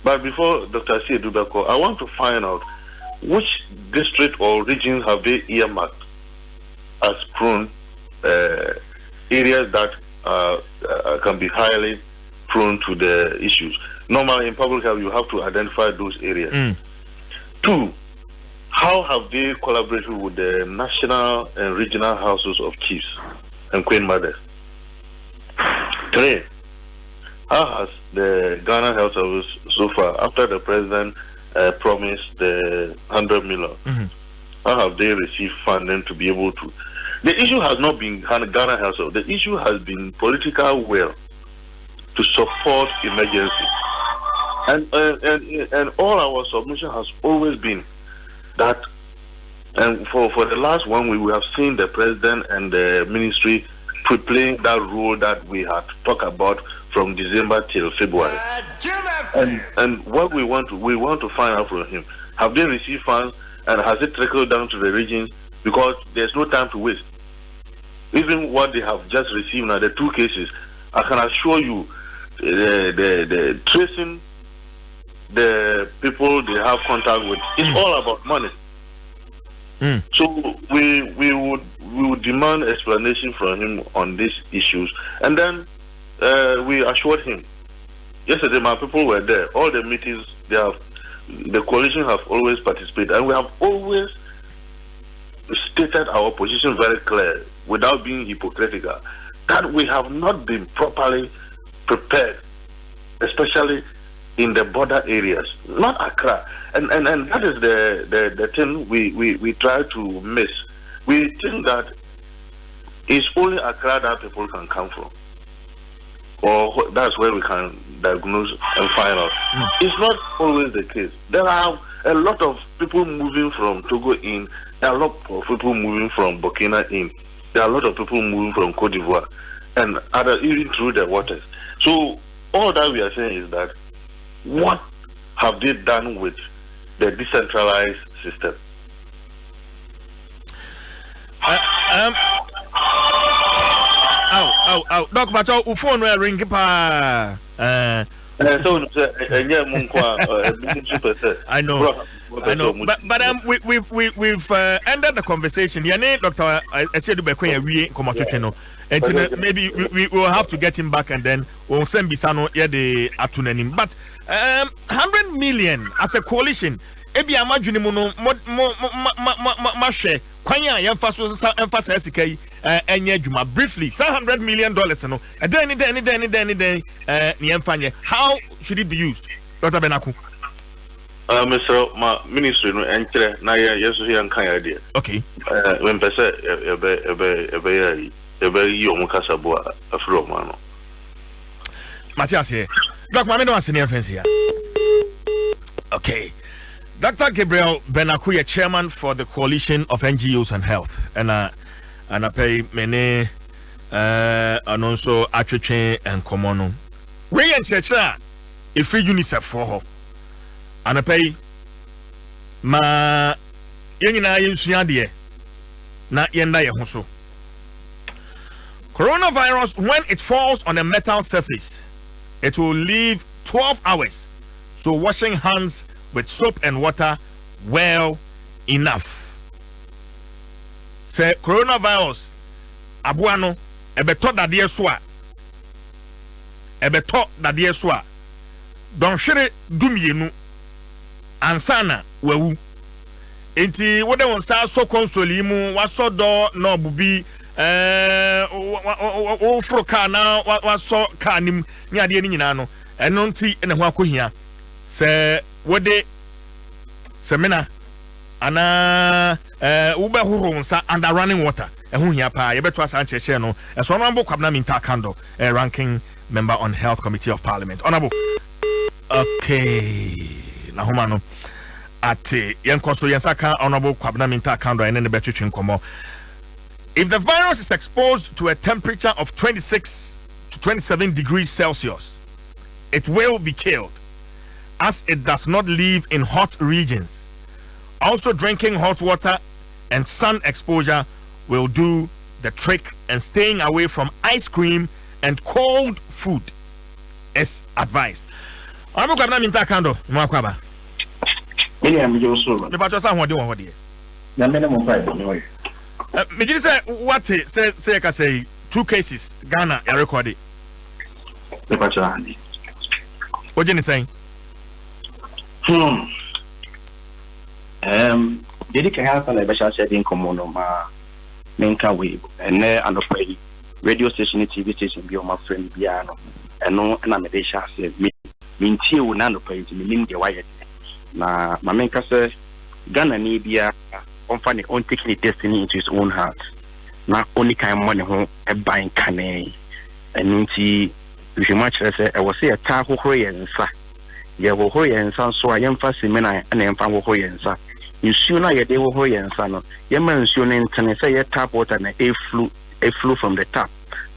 Speaker 3: But before Dr. C. Dubako, I want to find out which district or region have they earmarked as prone areas that can be highly prone to the issues. Normally in public health, you have to identify those areas. 2, how have they collaborated with the national and regional houses of chiefs and queen mothers? 3, how has the Ghana Health Service so far, after the president promised the 100 million, how have they received funding to be able to? The issue has not been Ghana Health Service. The issue has been political will to support emergency. And all our submission has always been that, and for the last 1 week, we have seen the president and the ministry playing that role that we had talked about from December till February. And what we want to find out from him, have they received funds and has it trickled down to the regions? Because there's no time to waste. Even what they have just received now, the 2 cases, I can assure you, the tracing the people they have contact with, it's all about money. So we would demand explanation from him on these issues, and then we assured him. Yesterday, my people were there. All the meetings the coalition have always participated, and we have always stated our position very clear, without being hypocritical, that we have not been properly prepared, especially in the border areas, not Accra. And that is the thing we try to miss. We think that it's only Accra that people can come from, or that's where we can diagnose and find out. It's not always the case. There are a lot of people moving from Togo in, there are a lot of people moving from Burkina in, there are a lot of people moving from Cote d'Ivoire, and other even through the waters. So all that we are saying is that, what have they done with the decentralized system?
Speaker 1: Doc, but your phone will ring. I know. But we've ended the conversation. Your name, Doctor. I said we come out. And maybe we will have to get him back, and then we'll send Bisano the afternoon. But 100 million as a coalition. Ebi amajuni mono mashe kwanya emphasize kai enye dwuma briefly $100 million no then ni emfanye. How should it be used, Dr. Benaku?
Speaker 3: Mr. Ma ministry no entre na yeso yan kan idea.
Speaker 1: Okay.
Speaker 3: When pese ebe yi omukasa bo afro ma no.
Speaker 1: Matthias here. Doc, mama no asene fence here. Okay. Dr. Gabriel Benaku, chairman for the Coalition of NGOs and Health, and I pay many and also attraction and common. We and Checha, if free UNICEF for her, and I pay ma yenina yinsuadie na yenda yehoso. Coronavirus, when it falls on a metal surface, it will leave 12 hours. So washing hands with soap and water well enough. Say coronavirus abuano ebeto dadie soa don hwere dumienu ansana wawu enti wode won sa so console mu wasodo no bubi o froka na waso kanim ni ade ni nyina no eno nti ene ho akohia se wode semina ana ube huru nsa under running water ehu hia pa yebeto asa ncheche no eso no mbo kwabna minta kando ranking member on Health Committee of Parliament. Honorable. Okay. Na homa no ate yenkoso yensaka honorable kwabna minta kando ene ne betwetwe nkomo. If the virus is exposed to a temperature of 26 to 27 degrees Celsius, it will be killed, as it does not live in hot regions. Also, drinking hot water and sun exposure will do the trick, and staying away from ice cream and cold food is advised. I'm going to minta kando mwakwaba.
Speaker 5: William Joshua.
Speaker 1: Me bato sa ho de wo de.
Speaker 5: Na me mo fight no.
Speaker 1: Me just say what say ka say 2 cases Ghana ya record it.
Speaker 5: Me bato andi.
Speaker 1: What you saying?
Speaker 5: Did can have an special setting common ma menka wave and and radio station TV station be on my friend Biano and no and I'm a desha say me tiu nano pay to me the wire na my menka say Ghana ni bia on funny on taking the destiny into his own hands. Na only kind money home a buying cane and ninety if you much say I was say a taco hoyensa. Ya wo hoyensa so I am fast men and am fan hoyensa. You sooner ya de wo hoyensa no. Ya man sooner intend say ya tap water and a flow from the tap.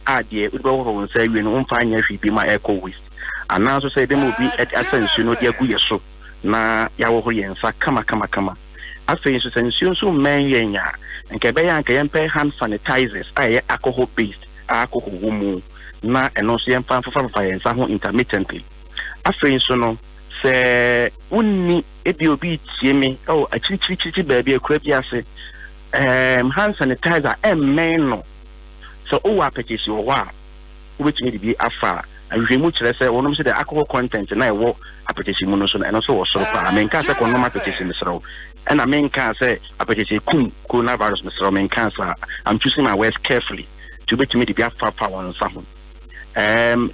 Speaker 5: Ah dear, we go say we no find ya be my echo waste. And now so say them will be at essence you know dear good so. Na ya wo hoyensa kama. After so sensual so men yenya. And Kabaya can pay hand sanitizers, alcohol based, alcohol woman, na and also young fan for fire and some intermittently. After so no, say, wouldn't it be Jimmy? Oh, a chichi baby, a crab yassy, hand sanitizer, and man no. So, oh, I petition you, wow, which may be afar. And we much less say, one of the alcohol content, and I walk a petition monoson, and also so far. I mean, can't say, no petition is row. And I mean, can't say, I petition coronavirus, Mr. Roman cancer. I'm choosing my words carefully to be to me to be a far power and someone.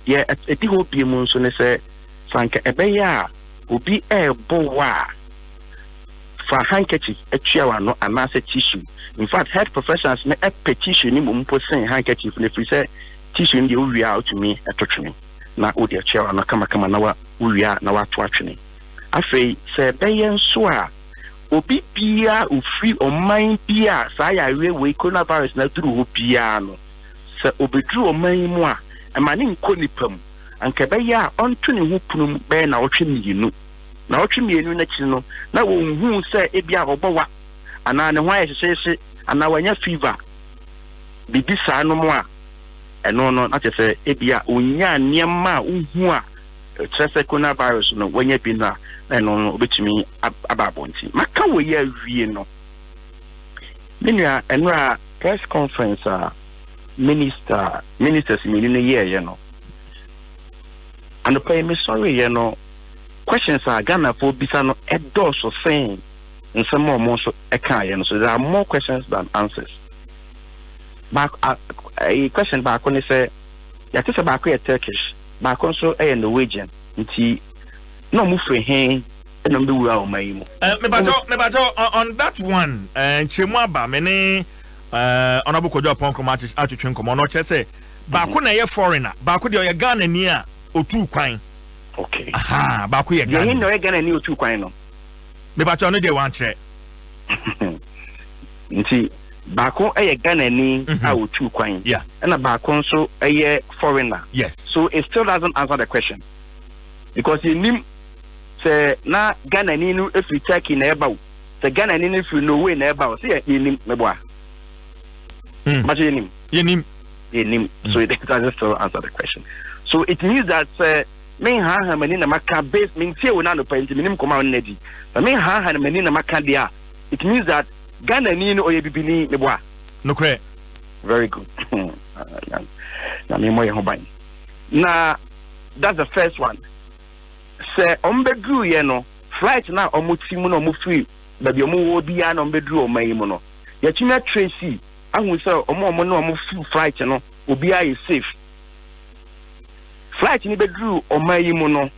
Speaker 5: Yeah, a deal be a moon, so they say, Sanka Ebeya will be a boa for handkerchief, a chair, no, a massive tissue. In fact, health professionals may a petition in Mumpo handkerchief, and if we say tissue in the area out to me, a touch me. Na odi chair na kama na uria na watu atwene afei se beyen so a obi bia ofri oman bia sa ya we coronavirus na duru ho bia no se obeduru oman mu a amane nkonipam anka beya onto ne ho punum be na otwe mienu na chi no na wo hu se ebia obowa ana ne ho ayesese ana wanya fever bibi sa no mu a eno no na say ebia onya niema uhu a trese coronavirus no wanya bi na eno no obetumi ababonti maka wo ya wie no menua enra press conference ministers mini no ye no and pay me sorry ye no questions are Ghana for bisa no edoso saying in some more so eka ye no so there are more questions than answers. Back a question back when they say, Yatis back here Turkish, back also a Norwegian, nti no move for him, and no do well, my
Speaker 1: Mebajo on that one, and Chimwaba, many honorable Kojo Ponkomatis, Architrin Comonoche say, Bakuna a foreigner, Bakudio ya Ghana near or 2 quine.
Speaker 5: Okay.
Speaker 1: Aha, Bakuya
Speaker 5: Ghana, no Ghana new 2 quine.
Speaker 1: Mebajo no de one check.
Speaker 5: Nti Bako a Ghana ni out 2 quine.
Speaker 1: Yeah.
Speaker 5: And a Bako so a foreigner.
Speaker 1: Yes.
Speaker 5: So it still doesn't answer the question. Because you name say na Ghana ni no if you take in about the Ghana ni if you know way about say you name meboa. But you name. So it doesn't still answer the question. So it means that me ha menina maka base me tie wona no penti minim koma wonadi. But me ha menina maka dia. It means that Ghana ni no oyebibini meboa.
Speaker 1: No kre.
Speaker 5: Very good. Na me moye hoban. Na that's the first one. Say ombedru ye no flight na omutimu no omufri baby omo wo bia na ombedru omayimu no. Ya chima Tracy ahu say omo no omufu flight no obia is safe. Flight ni bedru omayimu no.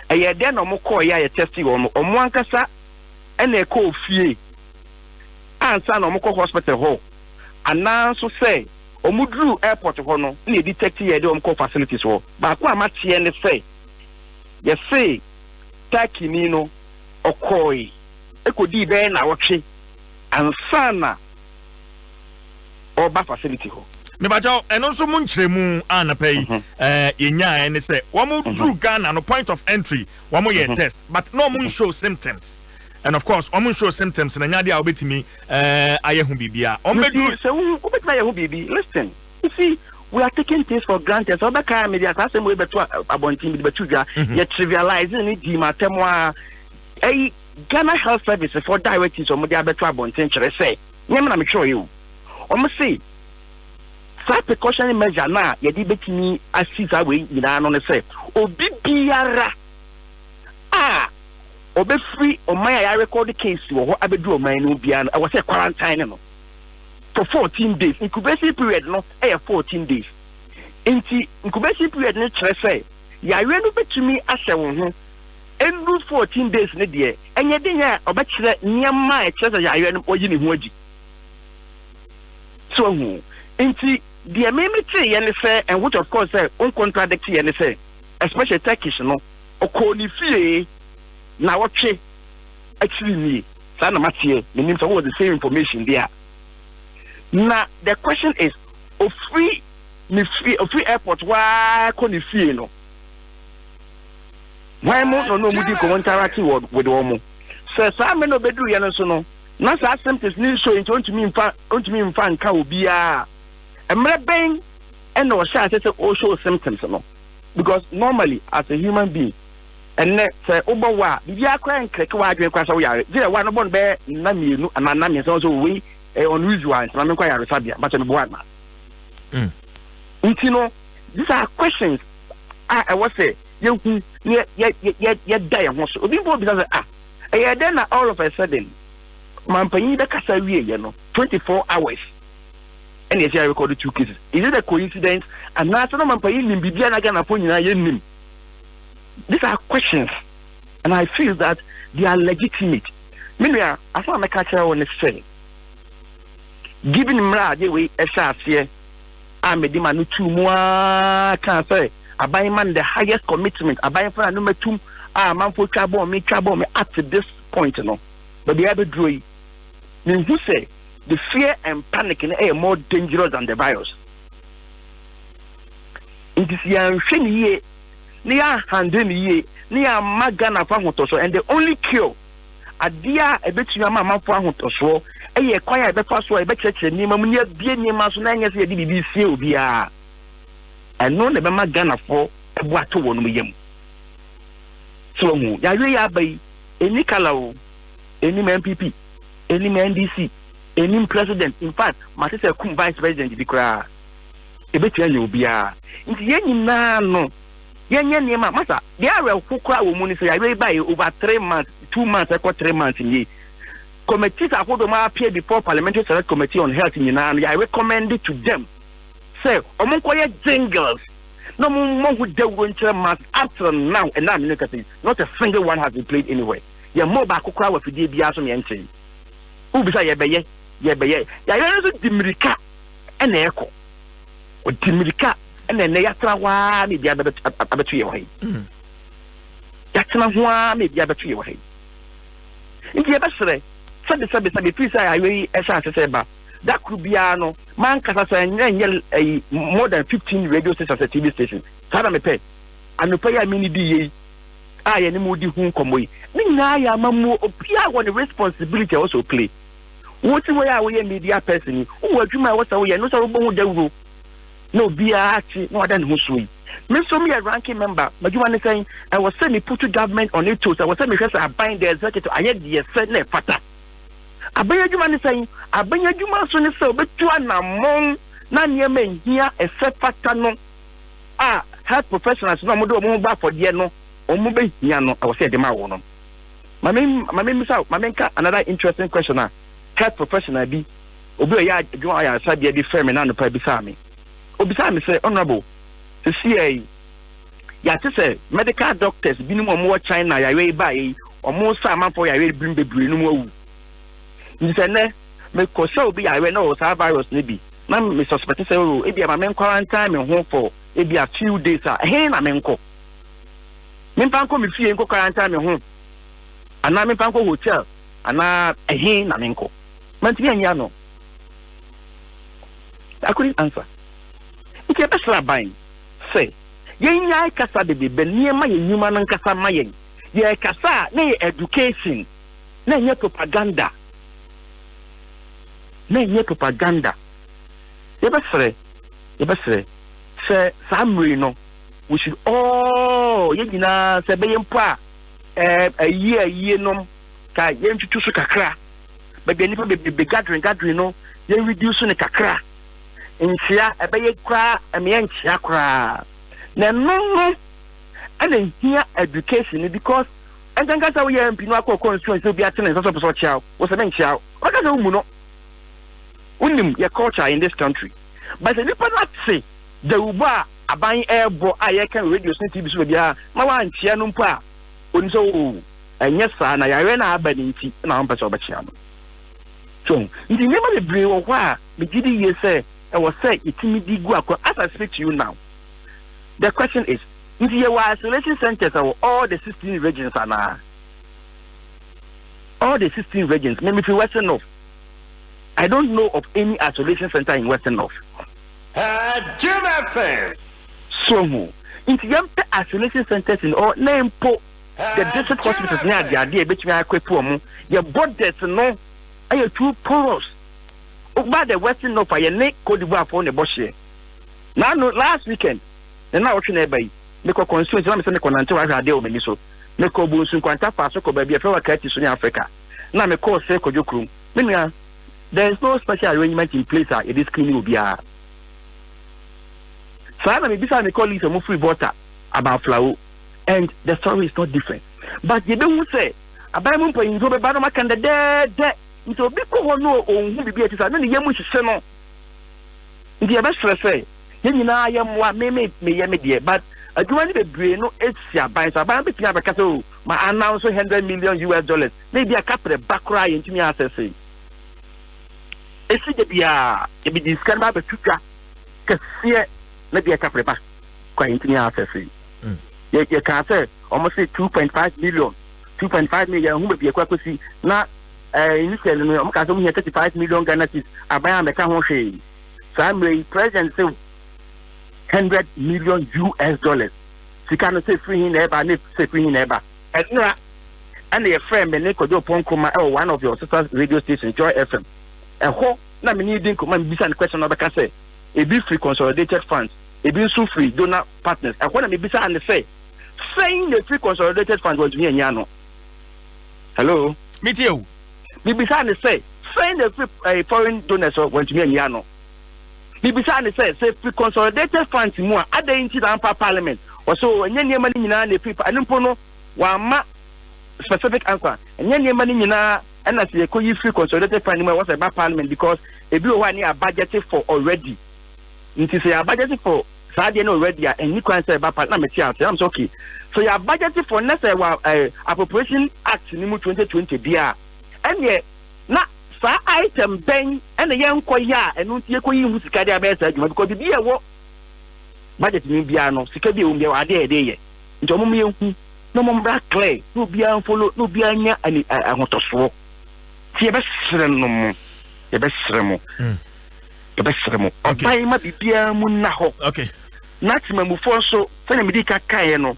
Speaker 5: Eye de na omo call ya testing omo ankasa ena e call fie. Ansa na omo call hospital ho. Anan so say omudru airport ho no na detect ye de omo call facilities ho. Ba ko amatie ne say you say Turkey ni no okoi ekodi be na wotwe ansana oba facility ho
Speaker 1: me bajo eno so munchiremu anapai yenya ene say wo mu drew Ghana no point of entry wo mu ye test but no mun show symptoms and of course wo mun show symptoms na nya dia obetimi ayehu bibia o bedu
Speaker 5: so wo betimi ayehu bibi listen you see we are taking things for granted. So that kind of media, that's the way betu abontin betuja. You trivializing it. Di matemwa. Ghana Health Service for directing so media betu abontin. Chere say, nyama na me show you. Omo say, sa precautionary measure na yedi betimi assist away ina no ne say. Obi biara obe free o my I record the case wo abedu o man no bia no I was say quarantine no for 14 days incubation period no 14 days enti incubation period no chere say ya we no betumi ahye wo ho endu 14 days ne de enye de ya obekire nyama e chere say ya we no oyi ne ho agi so hu enti the meme ye ne say and which of course say on contradict ye ne say especially Turkish no okoni fie na wotwe actually me sana matie menim so what the same information there. Now the question is of free airport why koni fie no why mo no mudi ko interact with omo so sa me no bedu ye no so no na sa symptoms ni so into me mfa nka obia emre ben and no sha say o show symptoms no because normally as a human being and say obawa bibia kwa nkeke wa adwen kwa so yare dire wa no bon be na mienu ana na mi so we unusual na me kwa yare sabia but me bo na intino these are questions I was say you ye die ho so obi bo bi say then all of a sudden man panyi da kasa wie ye no 24 hours and yes I recorded 2 cases. Is it a coincidence and not no man panyi nim bibia na ga na phone nyina ye nim. These are questions, and I feel that they are legitimate. Meanwhile, as I make a clear on say, giving mra the way here, I made him a new 2 more can say, I buy man the highest commitment, I buy for a number 2, man for trouble me up to this point, you know. But the other dream, mean who say the fear and panic in air more dangerous than the virus. It is young ye. Near handing ye, near Magana Famotoso, and the only cure a dear a bit your mamma Famotoso, a quiet the first way, but near being your mason as you did Sylvia. And no never Magana for a what to one with him. So, Yaya by any color, any MPP, any NDC, any president, in fact, my sister come vice president, the cry. A bit you be a. It's no. Yenye masa they are who cry woman say I buy over 3 months 2 months I 3 months in ye committees are hold appear before parliamentary select committee on health in I recommend it to them say omonkoye jingles no more who they won't months after now and now not a single one has been played anywhere ya more back cry with the bia so yenchen who be say ye beye ya so dimirika and echo o dimirika and then they are one maybe a better way. That's not one maybe a better way. In the best way, said please I really as I said, that could be no man cast a more than 15 radio stations at TV station. Sada me pay and the pay I mean the I any moody whom come away. Nina mamu opia one responsibility also play. What way are we a media person who was you my what's away and no so no be actually no than who sweet. Me so me a ranking member, but you want to say I was saying me put to government on it too. So I was saying because I bind the executive, I had the Senate fata. I beg you man saying I beg you man so so but you are among na near men here a set fata no health professionals no mo do mo ba for there no o mo be here no I was say the ma wono. My main another interesting question health professional be obi ya adwuma ya sabe be firm na no pa bi sa me. Obisa me say honorable to see ya to say medical doctors binu mo China ya we buy o mo sa man for ya we bring bebre no mo wu ni say ne me ko say obi ya we no sa virus ni bi na me suspect say o e bi ma men quarantine me ho for e bi a few days he na me nko me pan ko me fie nko quarantine me ho ana me pan ko hotel ana he na me nko man ti anya no I couldn't answer. Nke besra bain say yenya kasa de be niema ye nyuma nan kasa mayen ye kasa na education na nye propaganda ye besre say samri no we should all ye nyina say be yempa ye nom ka ye ntutu so kakra be nipa be gathering no ye reduce ne kakra Inchia, a bay cry, a me chia cry. No, and then here education because and then got away and Pinoco constituency to be attending as a chow, was a man chow. What does a woman? Unim, your culture in this country. But the people not say the Uba a buying airbo, I can radio TV with ya, Mawan Chianumpa, Unso, and yes, and I ran a banity and I'm Paso Bachiano. So, in the name of the Brew or why, the GD say, I was say, it's me guaco as I speak to you now. The question is, if you are isolation centers of all the 16 regions are now, all the 16 regions, maybe to Western North. I don't know of any isolation center in Western North.
Speaker 6: Jim FM.
Speaker 5: So, if you have isolation centers in all, name po the district hospitals near the idea between our quick woman, your borders no, are you too porous? Over the Western North, I neck Cote d'Ivoire for the bush. Now, last weekend, and now watching everybody, because constituents, I'm saying, until I had deal with so. Meko bunsu kwanta faso ko baby afewa kati so in Africa. Na me call say ko jokrum. Menia, there is no special arrangement in place it is cleaning obia. So na me bisa me call Lisa mo free water about flower and the story is not different. But you don't say abai mo po inzo be ba no makanda de nto bi ko no onhu bibi atisa na ne yemu hihye no. Ndi e be stress ye nyina ye moa me ye me de but adwani bebre no etsia ban so ban betia be kasa o ma announce $100 million maybe a capre bakra yentimi access esi de bia e be discan ba be tuka kase na bia capre ba kwa yentimi access ye ka say almost 2.5 million hu be kwa kwesi na initially no am ka so 35 million Ghana cedis aban ameka ho hwe so am president say $100 million. She can't say free in ever, and say free in ever. And your friend, Beneko Ponkoma, or one of your sister radio stations, Joy FM. And ho, na me needing command bisa question of the say. A be free consolidated funds, a be so free donor partners. And when I bisa and say, saying the free consolidated funds was me and Yano. Hello?
Speaker 1: Meet you.
Speaker 5: Me bisa and say, saying the free foreign donors went me and Yano. Bibisa say free consolidated funds more other into the parliament or so and any money in the people and no one specific answer and any money in and as you could free consolidated fund was about parliament because if you want a budgeted for already it is a budgeted for Saturday already and you can say about parliament I'm okay so you are budgeted for next appropriation act in 2020 BR and yet not sa item ben and the young koya and no tie koyi hu sika dia be sa adwuma because bia wo budget ni bia no sika bia umbe wa de ye nti omo me hu no mo bra clear no bia follow no bia nya ani ahotoso tie be sere no mo ye be sere mo obai ma bia mu na ho
Speaker 1: okay
Speaker 5: not mamufo so se na medi kakae no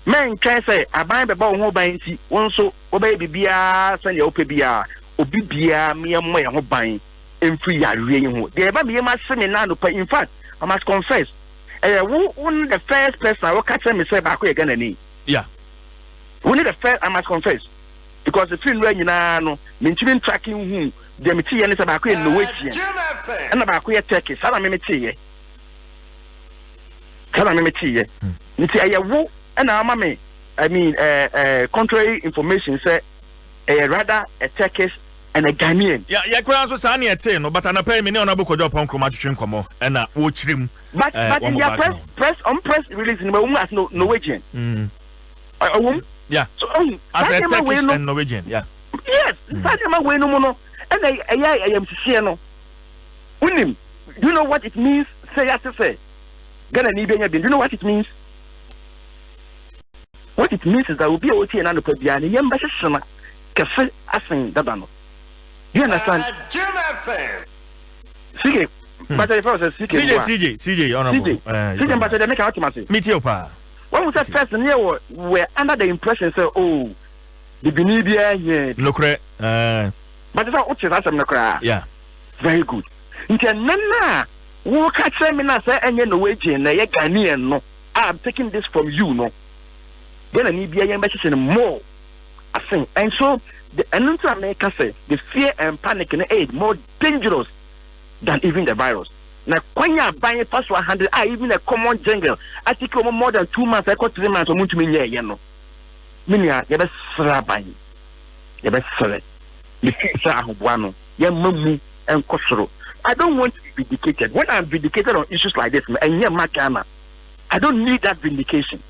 Speaker 5: men kan say aban be ba wo ho ban ti won so obai bia se na ope bia obi bia me mo ye ho ban emfri yarewe yi ho de ba me ma se me na no pa in fact I must confess who the first person who catch me say ba ko ye Ghana ni
Speaker 1: yeah
Speaker 5: who the first I must confess because the film when na no me ntimi tracking hu de me tie ne say ba ko ye no wetia na ba ko ye Turkey sa na me tie nti ayewo na ama me I mean contrary information say rather a Turkish and a Ghanaian.
Speaker 1: Yeah, so sani ete no, but ana pay me ne ona bokojo pon kroma twetwe nkomo and na wo chirim.
Speaker 5: But in your press release in as Norwegian.
Speaker 1: Yeah.
Speaker 5: So
Speaker 1: as a Turkish and Norwegian, yeah.
Speaker 5: Yes, that's my way no mono. And I am no. Unim, you know what it means? Say as to say. Ghana ni benya bin. You know what it means? What it means is that we be oti and ando pebia ni yamba shishana kafe asin dadano. Do you understand? Sige, but the process
Speaker 1: CJ, honorable.
Speaker 5: CJ, but they make out to
Speaker 1: meet you, pa.
Speaker 5: When we said first here, we're under the impression, say, oh, the Benibia, yeah.
Speaker 1: Look,
Speaker 5: but it's not what you're asking,
Speaker 1: yeah.
Speaker 5: Very good. Until Nana, who catch them in us, and you're Norwegian, you're Ghanaian, no. I'm taking this from you, no. Then I need to be a message more. I think, and so the announcer maker say the fear and panic in the aid more dangerous than even the virus. Now, when you're buying first 100, even a common jungle, I think more than 2 months, I got 3 months, or to me, you know. Minia, you best srabai. You best sell it. The things are one. Your mummy and Kosoro. I don't want to be vindicated. When I'm vindicated on issues like this, and yeah, Makana, I don't need that vindication.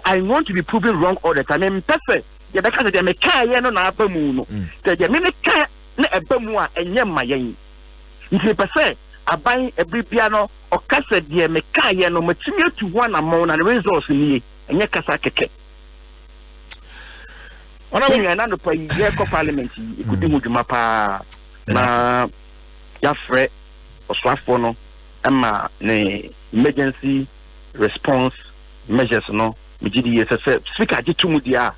Speaker 5: I want to be proven wrong all the time. I'm perfect. You because they make kaya no na abamu. They make kaya na abamua and yeah, my yen. If you say, I buy a big piano or cassette, dear make kaya no material to one amount and resource in me and your casake. When I'm another parliament, you could do mapa na Yafre or Swafono, Emma, emergency response measures, no. Speak at 2 Mudia,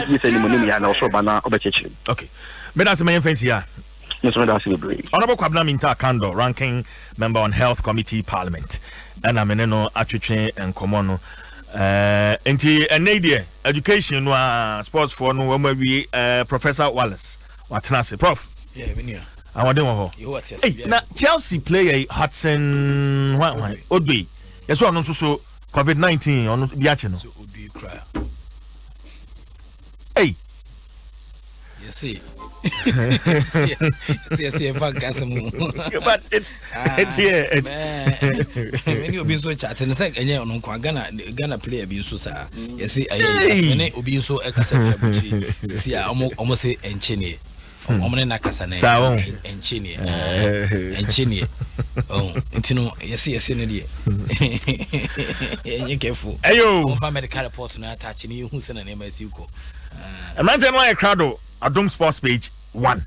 Speaker 5: Mrs. Money and also Bana Obechi. Okay.
Speaker 1: But that's the main thing here.
Speaker 5: Honorable
Speaker 1: Kwabna Minta Kando, ranking member on Health Committee Parliament. And I'm in Atwiche and Komono. Enti Nadia, education, sports for no we Professor Wallace. What's nasi, Prof?
Speaker 7: Yeah, Vinia.
Speaker 1: I want to hey, now Chelsea player Hudson Odby. Yes, one also COVID-19 on the channel. Hey,
Speaker 7: you see, yes,
Speaker 1: but it's here. It's
Speaker 7: when you be so chatting, say, and you know, Ghana player be so sad. You see, I be so excited. See, I almost say enchini. Omne na kasane enchini enchini oh ntino yes no die enye careful
Speaker 1: ayo
Speaker 7: for medical report na attach ni hu se na na masiuko
Speaker 1: imagine why crowd Adom Sports page 1